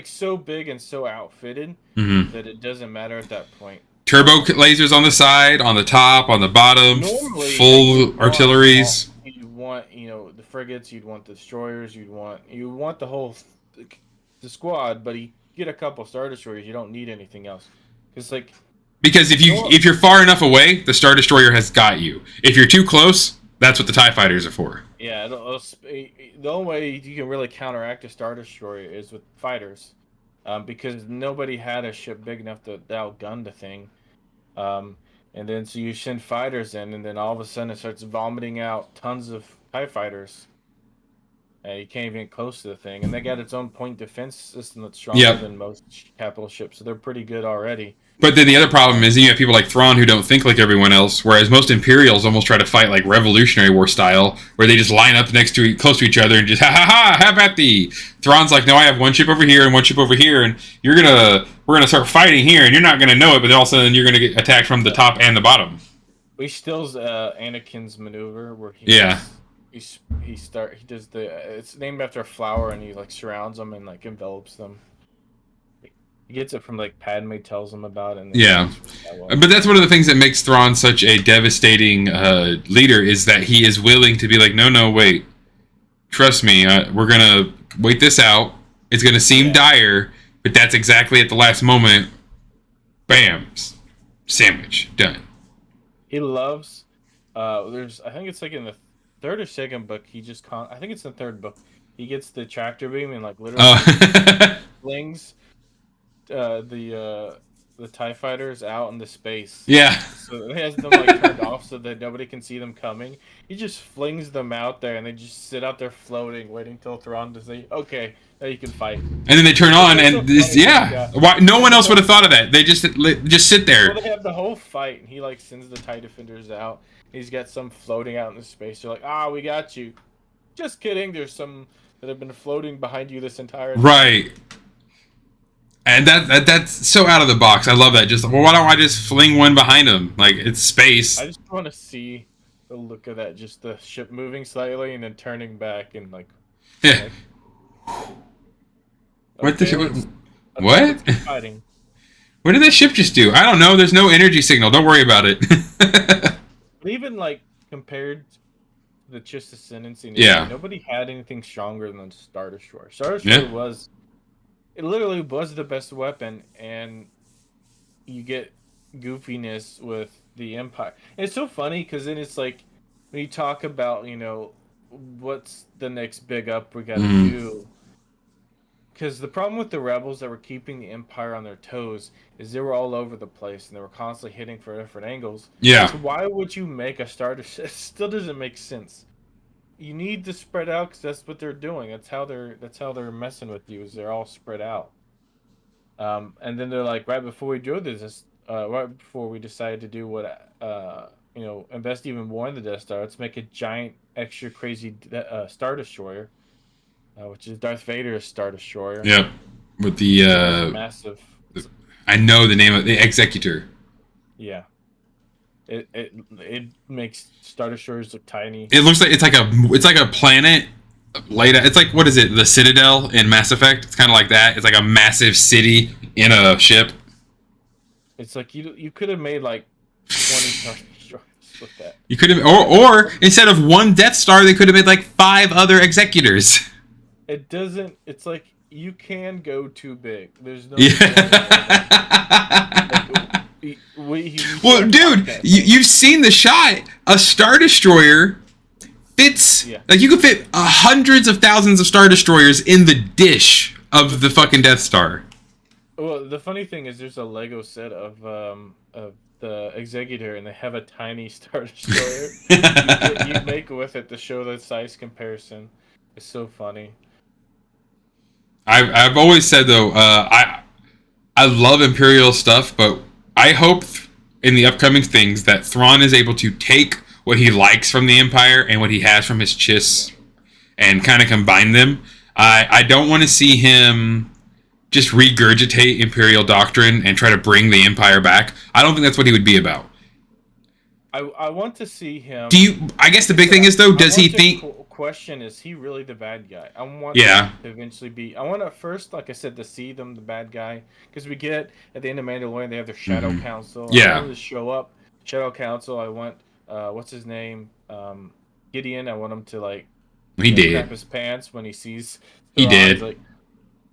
so big and so outfitted that it doesn't matter at that point. Turbo lasers on the side, on the top, on the bottom, normally, full artilleries. You'd want the frigates, you'd want the destroyers, you'd want the whole. The squad, but you get a couple Star Destroyers, you don't need anything else. Because if you're far enough away, the Star Destroyer has got you. If you're too close, that's what the TIE fighters are for. Yeah, the only way you can really counteract a Star Destroyer is with fighters, because nobody had a ship big enough to outgun the thing. And then so you send fighters in, and then all of a sudden it starts vomiting out tons of TIE fighters. You can't even get close to the thing, and they got its own point defense system that's stronger than most capital ships, so they're pretty good already. But then the other problem is you have people like Thrawn who don't think like everyone else, whereas most Imperials almost try to fight like Revolutionary War style, where they just line up close to each other and just have at thee. Thrawn's like, no, I have one ship over here and one ship over here, and we're gonna start fighting here, and you're not gonna know it, but all of a sudden you're gonna get attacked from the top and the bottom. We still Anakin's maneuver where he does it's named after a flower, and he like surrounds them and like envelops them. He gets it from like Padme tells him about it. And but that's one of the things that makes Thrawn such a devastating leader, is that he is willing to be like, no, wait, trust me, we're gonna wait this out. It's gonna seem dire, but that's exactly at the last moment. Bam, sandwich done. He loves. I think it's like in the third or second book. I think it's the third book. He gets the tractor beam and like literally flings the TIE fighters out into space. Yeah. So he has them like turned off so that nobody can see them coming. He just flings them out there, and they just sit out there floating, waiting till Thrawn to say, "Okay, now you can fight." And then they turn on, and why? No one else would have thought of that. They just sit there. Well, they have the whole fight, and he like sends the TIE defenders out. He's got some floating out in the space. They're like, we got you. Just kidding. There's some that have been floating behind you this entire time. Right. And that's so out of the box. I love that. Just, well, why don't I just fling one behind him? Like, it's space. I just want to see the look of that, just the ship moving slightly and then turning back and like. Yeah. What the ship? What? Fighting. What did that ship just do? I don't know. There's no energy signal. Don't worry about it. But even like compared to the Chiss Ascendancy, Yeah. nobody had anything stronger than the Star Destroyer. Star Destroyer was, it literally was the best weapon, and you get goofiness with the Empire. And it's so funny because then it's like when you talk about, what's the next big up we got to do. Because the problem with the rebels that were keeping the Empire on their toes is they were all over the place and they were constantly hitting for different angles. Yeah. So why would you make a Star Destroyer? It still doesn't make sense. You need to spread out because that's what they're doing. That's how they're messing with you. Is they're all spread out. And then they're like, right before we do this, right before we decided to do what, invest even more in the Death Star, let's make a giant, extra crazy Star Destroyer. Which is Darth Vader's Star Destroyer. Yep. With the massive. I know the name of the Executor. Yeah. It makes Star Destroyers look tiny. It looks like it's like a planet laid out. It's like, what is it? The Citadel in Mass Effect. It's kind of like that. It's like a massive city in a ship. It's like you could have made like 20 Star Destroyers with that. You could have, or instead of one Death Star, they could have made like 5 other Executors. It doesn't. It's like you can go too big. There's no. Well, dude, you've seen the shot. A Star Destroyer fits. Yeah. Like you could fit hundreds of thousands of Star Destroyers in the dish of the fucking Death Star. Well, the funny thing is, there's a Lego set of the Executor, and they have a tiny Star Destroyer. you make with it to show the size comparison. It's so funny. I've always said though, I love Imperial stuff, but I hope in the upcoming things that Thrawn is able to take what he likes from the Empire and what he has from his Chiss and kind of combine them. I don't want to see him just regurgitate Imperial doctrine and try to bring the Empire back. I don't think that's what he would be about. I want to see him. I guess the big thing is though, does he think? Question, is he really the bad guy? I want him to eventually be. I want to first, like I said, to see them the bad guy, because we get at the end of Mandalorian they have their Shadow Council. Yeah. I want them to show up. Shadow Council. I want what's his name, Gideon. I want him to like. He did. Crap his pants when he sees. He did. He's like,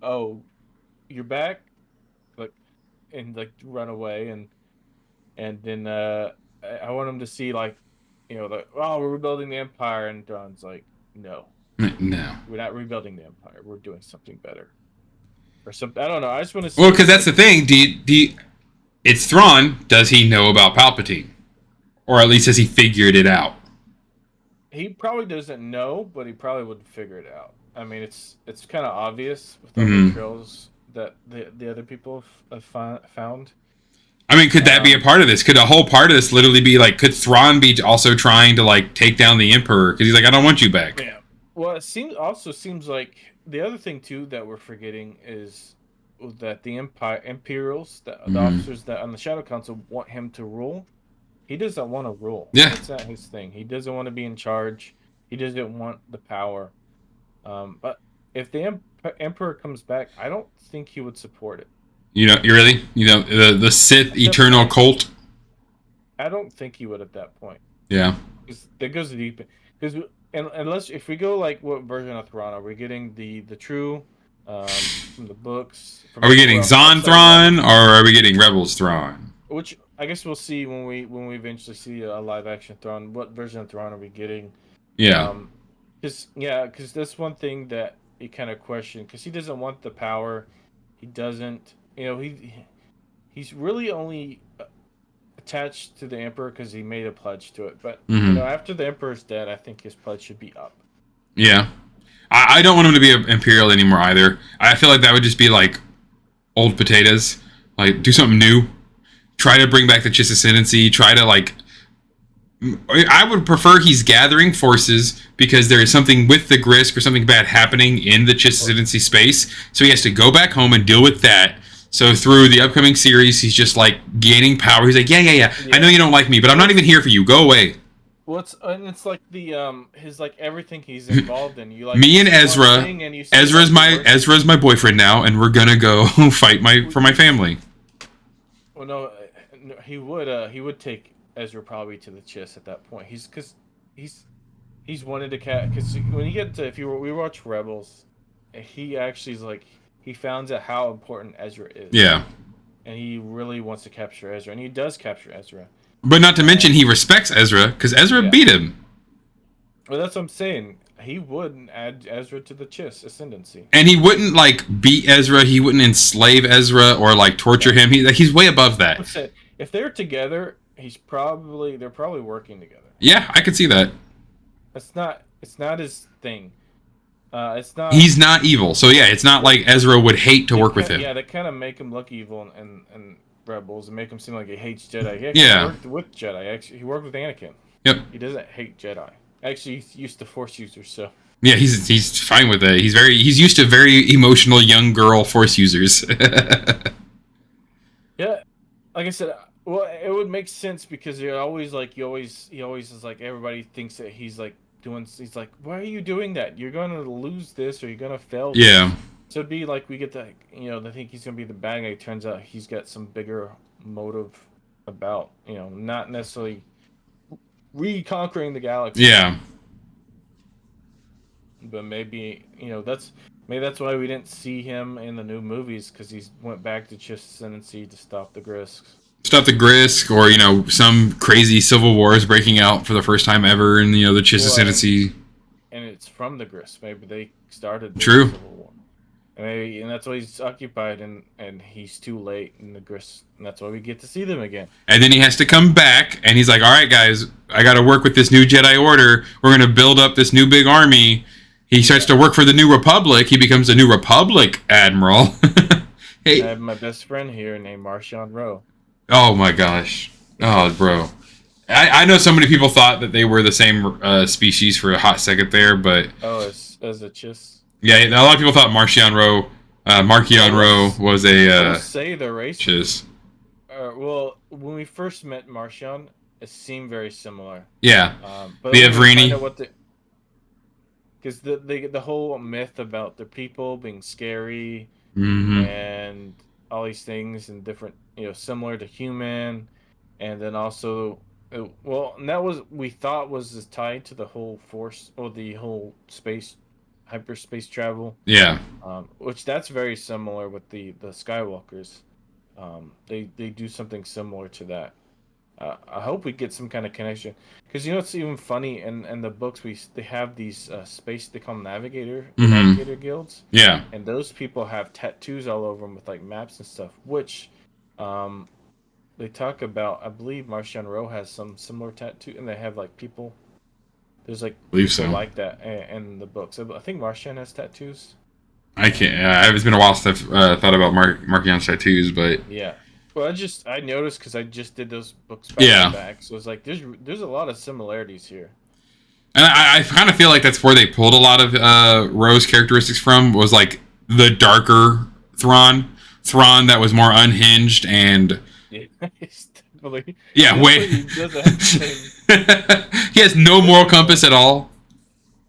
oh, you're back, like, and like run away, and then I want him to see like, we're rebuilding the Empire, and Dawn's like, no, we're not rebuilding the Empire. We're doing something better, or something. I don't know. I just want to see. Well, because that's the thing. It's Thrawn. Does he know about Palpatine, or at least has he figured it out? He probably doesn't know, but he probably would figure it out. I mean, it's kind of obvious with all the trails that the other people have found. I mean, could that be a part of this? Could a whole part of this literally be like, could Thrawn be also trying to like take down the Emperor because he's like, I don't want you back? Yeah. Well, it seems like the other thing too that we're forgetting is that the Imperials, the officers that on the Shadow Council want him to rule. He doesn't want to rule. Yeah, that's not his thing. He doesn't want to be in charge. He doesn't want the power. But if the Emperor comes back, I don't think he would support it. The Sith Eternal Cult. I don't think he would at that point. Yeah. That goes deep. Because unless if we go like what version of Thrawn are we getting the true from the books? Are we getting Zon Thrawn or are we getting Rebels Thrawn? Which I guess we'll see when we eventually see a live action Thrawn. What version of Thrawn are we getting? Yeah. Because that's one thing that he kind of questioned, because he doesn't want the power. He doesn't. He's really only attached to the Emperor because he made a pledge to it. But after the Emperor's dead, I think his pledge should be up. Yeah, I don't want him to be Imperial anymore either. I feel like that would just be like old potatoes. Like, do something new. Try to bring back the Chiss Ascendancy. Try to like. I would prefer he's gathering forces because there is something with the Grisk or something bad happening in the Chiss Ascendancy space. So he has to go back home and deal with that. So through the upcoming series, he's just like gaining power. He's like, yeah. I know you don't like me, but I'm not even here for you. Go away. Well, it's like the his like everything he's involved in. You like Me and see one Ezra. thing and you see, like, the worst- Ezra's my boyfriend now, and we're gonna go fight for my family. Well, no, he would take Ezra probably to the chest at that point. He's wanted to because when you get to we watch Rebels, he actually is like he found out how important Ezra is. Yeah. And he really wants to capture Ezra, and he does capture Ezra. But not to mention he respects Ezra because Ezra beat him. Well, that's what I'm saying. He wouldn't add Ezra to the Chiss ascendancy. And he wouldn't like beat Ezra. He wouldn't enslave Ezra or like torture him. He's way above that. If they're together, they're probably working together. Yeah, I could see that. It's not his thing. It's not. He's not evil, so yeah, it's not like Ezra would hate to work with him. Yeah, they kind of make him look evil and Rebels and make him seem like he hates Jedi. He actually worked with Jedi. Actually, he worked with Anakin. Yep. He doesn't hate Jedi. Actually, he's used to Force users, so. Yeah, he's fine with it. He's used to very emotional young girl Force users. Yeah, like I said, well, it would make sense because he always is like everybody thinks that he's like he's like, why are you doing that? You're gonna lose this or you're gonna fail. Yeah. So it'd be like we get the they think he's gonna be the bad guy. Turns out he's got some bigger motive about not necessarily reconquering the galaxy. Yeah. But maybe that's why we didn't see him in the new movies because he went back to Chiss Ascendancy to stop the Grisks. Stop the Grisk, or some crazy civil war is breaking out for the first time ever in the Chiss Ascendancy. And it's from the Grisks. Maybe they started the True. Civil War. And that's why he's occupied, and he's too late in the Grisks, and that's why we get to see them again. And then he has to come back, and he's like, all right, guys, I got to work with this new Jedi Order. We're going to build up this new big army. He starts to work for the New Republic. He becomes a New Republic admiral. Hey. I have my best friend here named Marchion Ro. Oh, my gosh. Oh, bro. I know so many people thought that they were the same species for a hot second there, but... Oh, as a Chiss? Yeah, a lot of people thought Marchion Ro was a... say the race. Chiss. Well, when we first met Marchion, it seemed very similar. Yeah. But the Avrini. Because the whole myth about the people being scary and all these things and different, similar to human, and then also, and that we thought was tied to the whole Force or the whole hyperspace travel. Yeah. Which that's very similar with the Skywalkers. They do something similar to that. I hope we get some kind of connection, because it's even funny in the books they have these space, they call them navigator guilds. Yeah. And those people have tattoos all over them with like maps and stuff, which they talk about. I believe Marchion Ro has some similar tattoo, and they have like people. There's like people like that in the books. I think Marchion has tattoos. I can't. It's been a while since I've thought about Marchion's tattoos, but yeah. Well, I noticed because I just did those books back to back, so it's like there's a lot of similarities here. And I kind of feel like that's where they pulled a lot of Ro's characteristics from, was like the darker Thrawn that was more unhinged and he has no moral compass at all.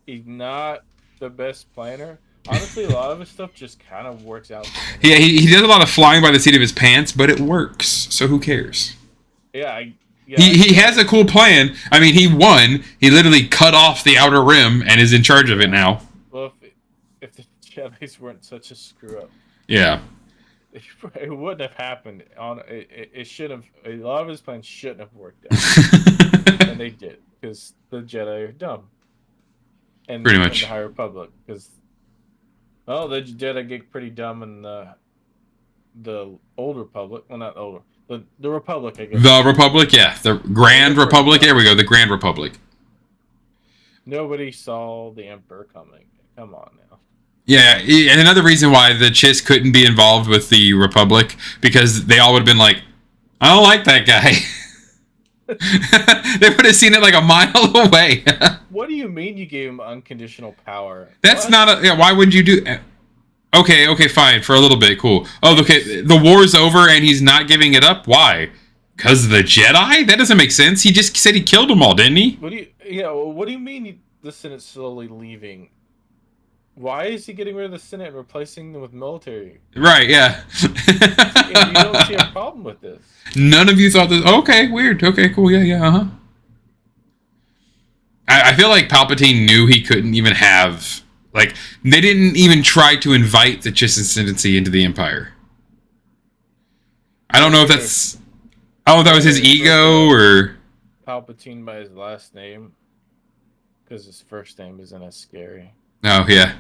He's not the best planner. Honestly, a lot of his stuff just kind of works out. Yeah, he does a lot of flying by the seat of his pants, but it works, so who cares? Yeah, he has a cool plan. I mean, he won. He literally cut off the Outer Rim and is in charge of it now. Well, if the Jedi's weren't such a screw up, yeah, it wouldn't have happened. It should have. A lot of his plans shouldn't have worked out, and they did, because the Jedi are dumb. And pretty much the High Republic, because the Jedi get pretty dumb in the Old Republic. Well, not older. The Republic, I guess. The Republic, yeah. The Grand Republic. There we go. The Grand Republic. Nobody saw the Emperor coming. Come on now. Yeah, and another reason why the Chiss couldn't be involved with the Republic, because they all would have been like, I don't like that guy. They would have seen it like a mile away. What do you mean you gave him unconditional power? That's not why would you do... Okay, fine. For a little bit, cool. Oh, okay. The war's over and he's not giving it up. Why? Because of the Jedi? That doesn't make sense. He just said he killed them all, didn't he? What do you mean the Senate's slowly leaving? Why is he getting rid of the Senate and replacing them with military? Right, yeah. And you don't see a problem with this. None of you thought this. Okay, weird. Okay, cool. Yeah, uh-huh. I feel like Palpatine knew he couldn't even have... Like, they didn't even try to invite the Chiss Ascendancy into the Empire. I don't know if that's... I don't know if that was his ego, or... Palpatine by his last name. Because his first name isn't as scary. Oh, yeah.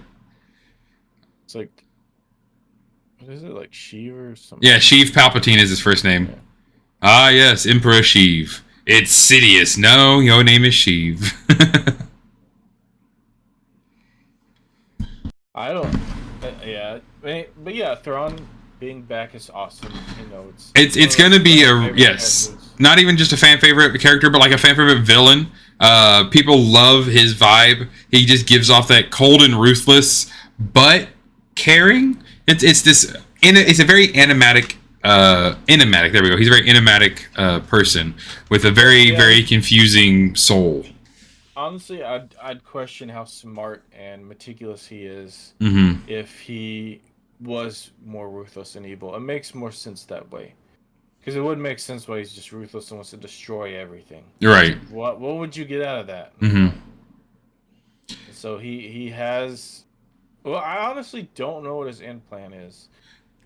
It's like... What is it, like Sheev or something? Yeah, Sheev Palpatine is his first name. Yeah. Ah, yes, Emperor Sheev. It's Sidious. No, your name is Sheev. I don't... yeah. But yeah, Thrawn being back is awesome. You know, it's gonna be a... Yes. Not even just a fan favorite character, but like a fan favorite villain. People love his vibe. He just gives off that cold and ruthless, but caring. It's a very animatic. There we go. He's a very animatic person with a very confusing soul. Honestly, I'd question how smart and meticulous he is if he was more ruthless and evil. It makes more sense that way. Because it would make sense why he's just ruthless and wants to destroy everything. Right. What would you get out of that? So he has... Well, I honestly don't know what his end plan is.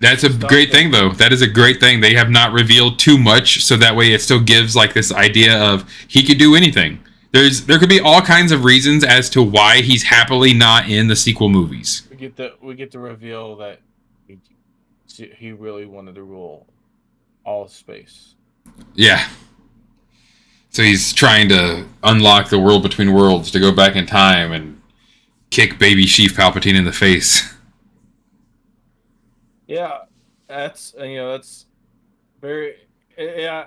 That's a great thing, though. That is a great thing. They have not revealed too much, so that way it still gives like this idea of he could do anything. There could be all kinds of reasons as to why he's happily not in the sequel movies. We get to reveal that he really wanted to rule all space. Yeah. So he's trying to unlock the world between worlds to go back in time and kick baby Sheev Palpatine in the face. Yeah, that's very... Yeah,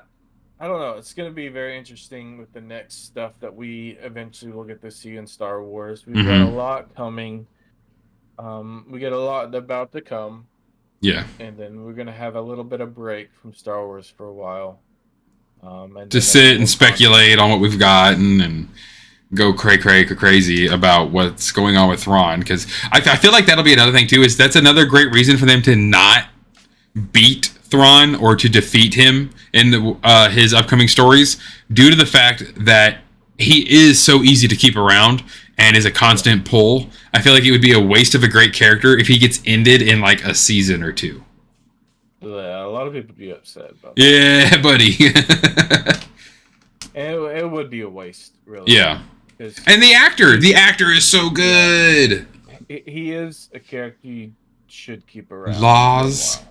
I don't know. It's going to be very interesting with the next stuff that we eventually will get to see in Star Wars. We've got a lot coming. We get a lot about to come. Yeah. And then we're going to have a little bit of break from Star Wars for a while. And to sit and speculate on what we've gotten and go crazy about what's going on with Thrawn. Because I feel like that'll be another thing, too, is that's another great reason for them to not beat Thrawn or to defeat him in his upcoming stories, due to the fact that he is so easy to keep around and is a constant pull. I feel like it would be a waste of a great character if he gets ended in like a season or two. Yeah, a lot of people would be upset about that. Yeah, buddy. It would be a waste, really. Yeah. And the actor is so good. He is a character you should keep around. Laws.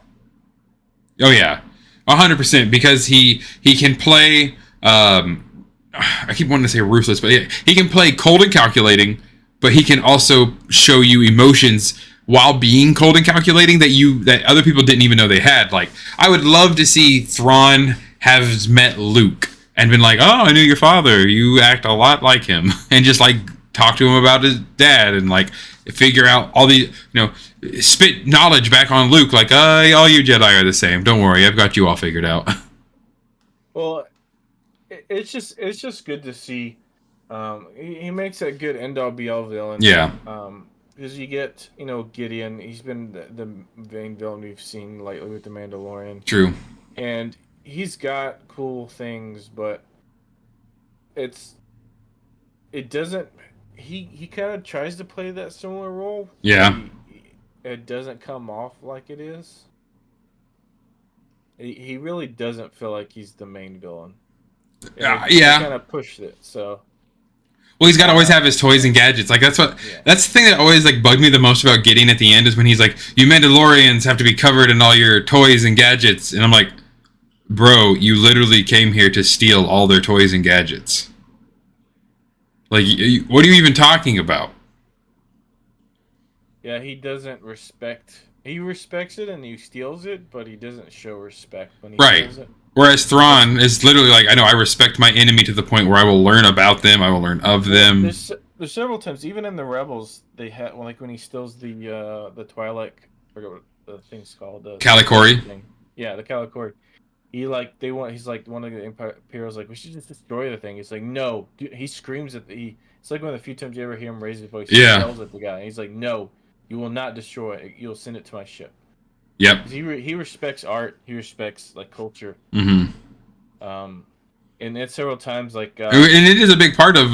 Oh yeah, 100%, because he can play. I keep wanting to say ruthless, but yeah, he can play cold and calculating, but he can also show you emotions while being cold and calculating that other people didn't even know they had. Like, I would love to see Thrawn have met Luke and been like, "Oh, I knew your father. You act a lot like him," and just like talk to him about his dad and like figure out all the, spit knowledge back on Luke. Like, all you Jedi are the same. Don't worry, I've got you all figured out. Well, it's just good to see. He makes a good end all be all villain. Yeah. Because you get, Gideon. He's been the main villain we've seen lately with the Mandalorian. True. And he's got cool things, but it doesn't. He kind of tries to play that similar role. Yeah. It doesn't come off like it is. He really doesn't feel like he's the main villain. Yeah. He kind of pushed it, so. Well, he's got to always have his toys and gadgets. Like, that's the thing that always like bugged me the most about Gideon at the end, is when he's like, "You Mandalorians have to be covered in all your toys and gadgets," and I'm like, "Bro, you literally came here to steal all their toys and gadgets. Like, what are you even talking about?" Yeah, he doesn't respect. He respects it and he steals it, but he doesn't show respect when he steals it. Whereas Thrawn is literally like, "I know, I respect my enemy to the point where I will learn about them, I will learn of them." There's several times, even in the Rebels, they had like when he steals the Twi'lek forget what the thing's called. The Calicori. thing. Yeah, the Calicori. He's like one of the Imperial's like, we should just destroy the thing. He's like, no. Dude, he screams at it's like one of the few times you ever hear him raise his voice. He Yeah. yells at the guy. He's like, no, you will not destroy it. You'll send it to my ship. Yep. He respects art. He respects like culture. And it's several times like. And it is a big part of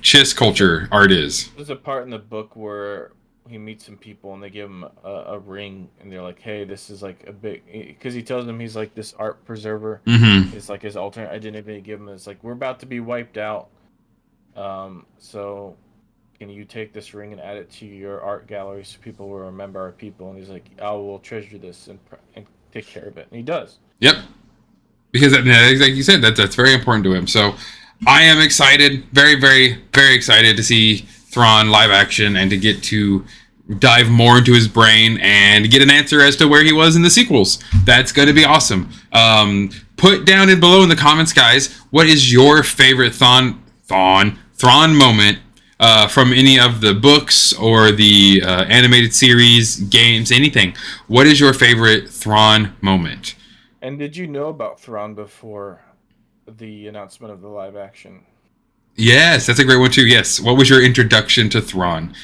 Chiss culture. Art is. There's a part in the book where he meets some people and they give him a ring and they're like, hey, this is like a big, because he tells them he's like this art preserver. It's like his alternate identity they give him. It's like, we're about to be wiped out, so can you take this ring and add it to your art gallery so people will remember our people? And he's like, I will treasure this and take care of it, and he does. Yep. Because like you said, that's very important to him. So I am excited, very, very, very excited to see Thrawn live action and to get to dive more into his brain and get an answer as to where he was in the sequels. That's going to be awesome. Put down and below in the comments, guys, what is your favorite Thrawn moment from any of the books or the animated series, games, anything? What is your favorite Thrawn moment? And did you know about Thrawn before the announcement of the live action? Yes, that's a great one too. Yes. What was your introduction to Thrawn?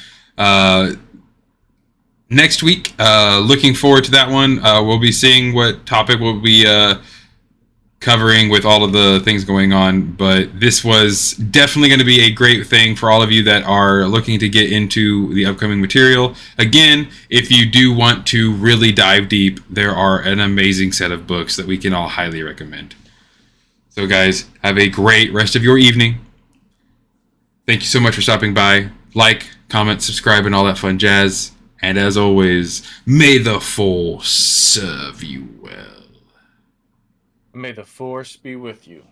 Next week, looking forward to that one. We'll be seeing what topic we'll be covering with all of the things going on. But this was definitely going to be a great thing for all of you that are looking to get into the upcoming material. Again, if you do want to really dive deep, there are an amazing set of books that we can all highly recommend. So guys, have a great rest of your evening. Thank you so much for stopping by. Like, comment, subscribe, and all that fun jazz. And as always, may the Force serve you well. May the Force be with you.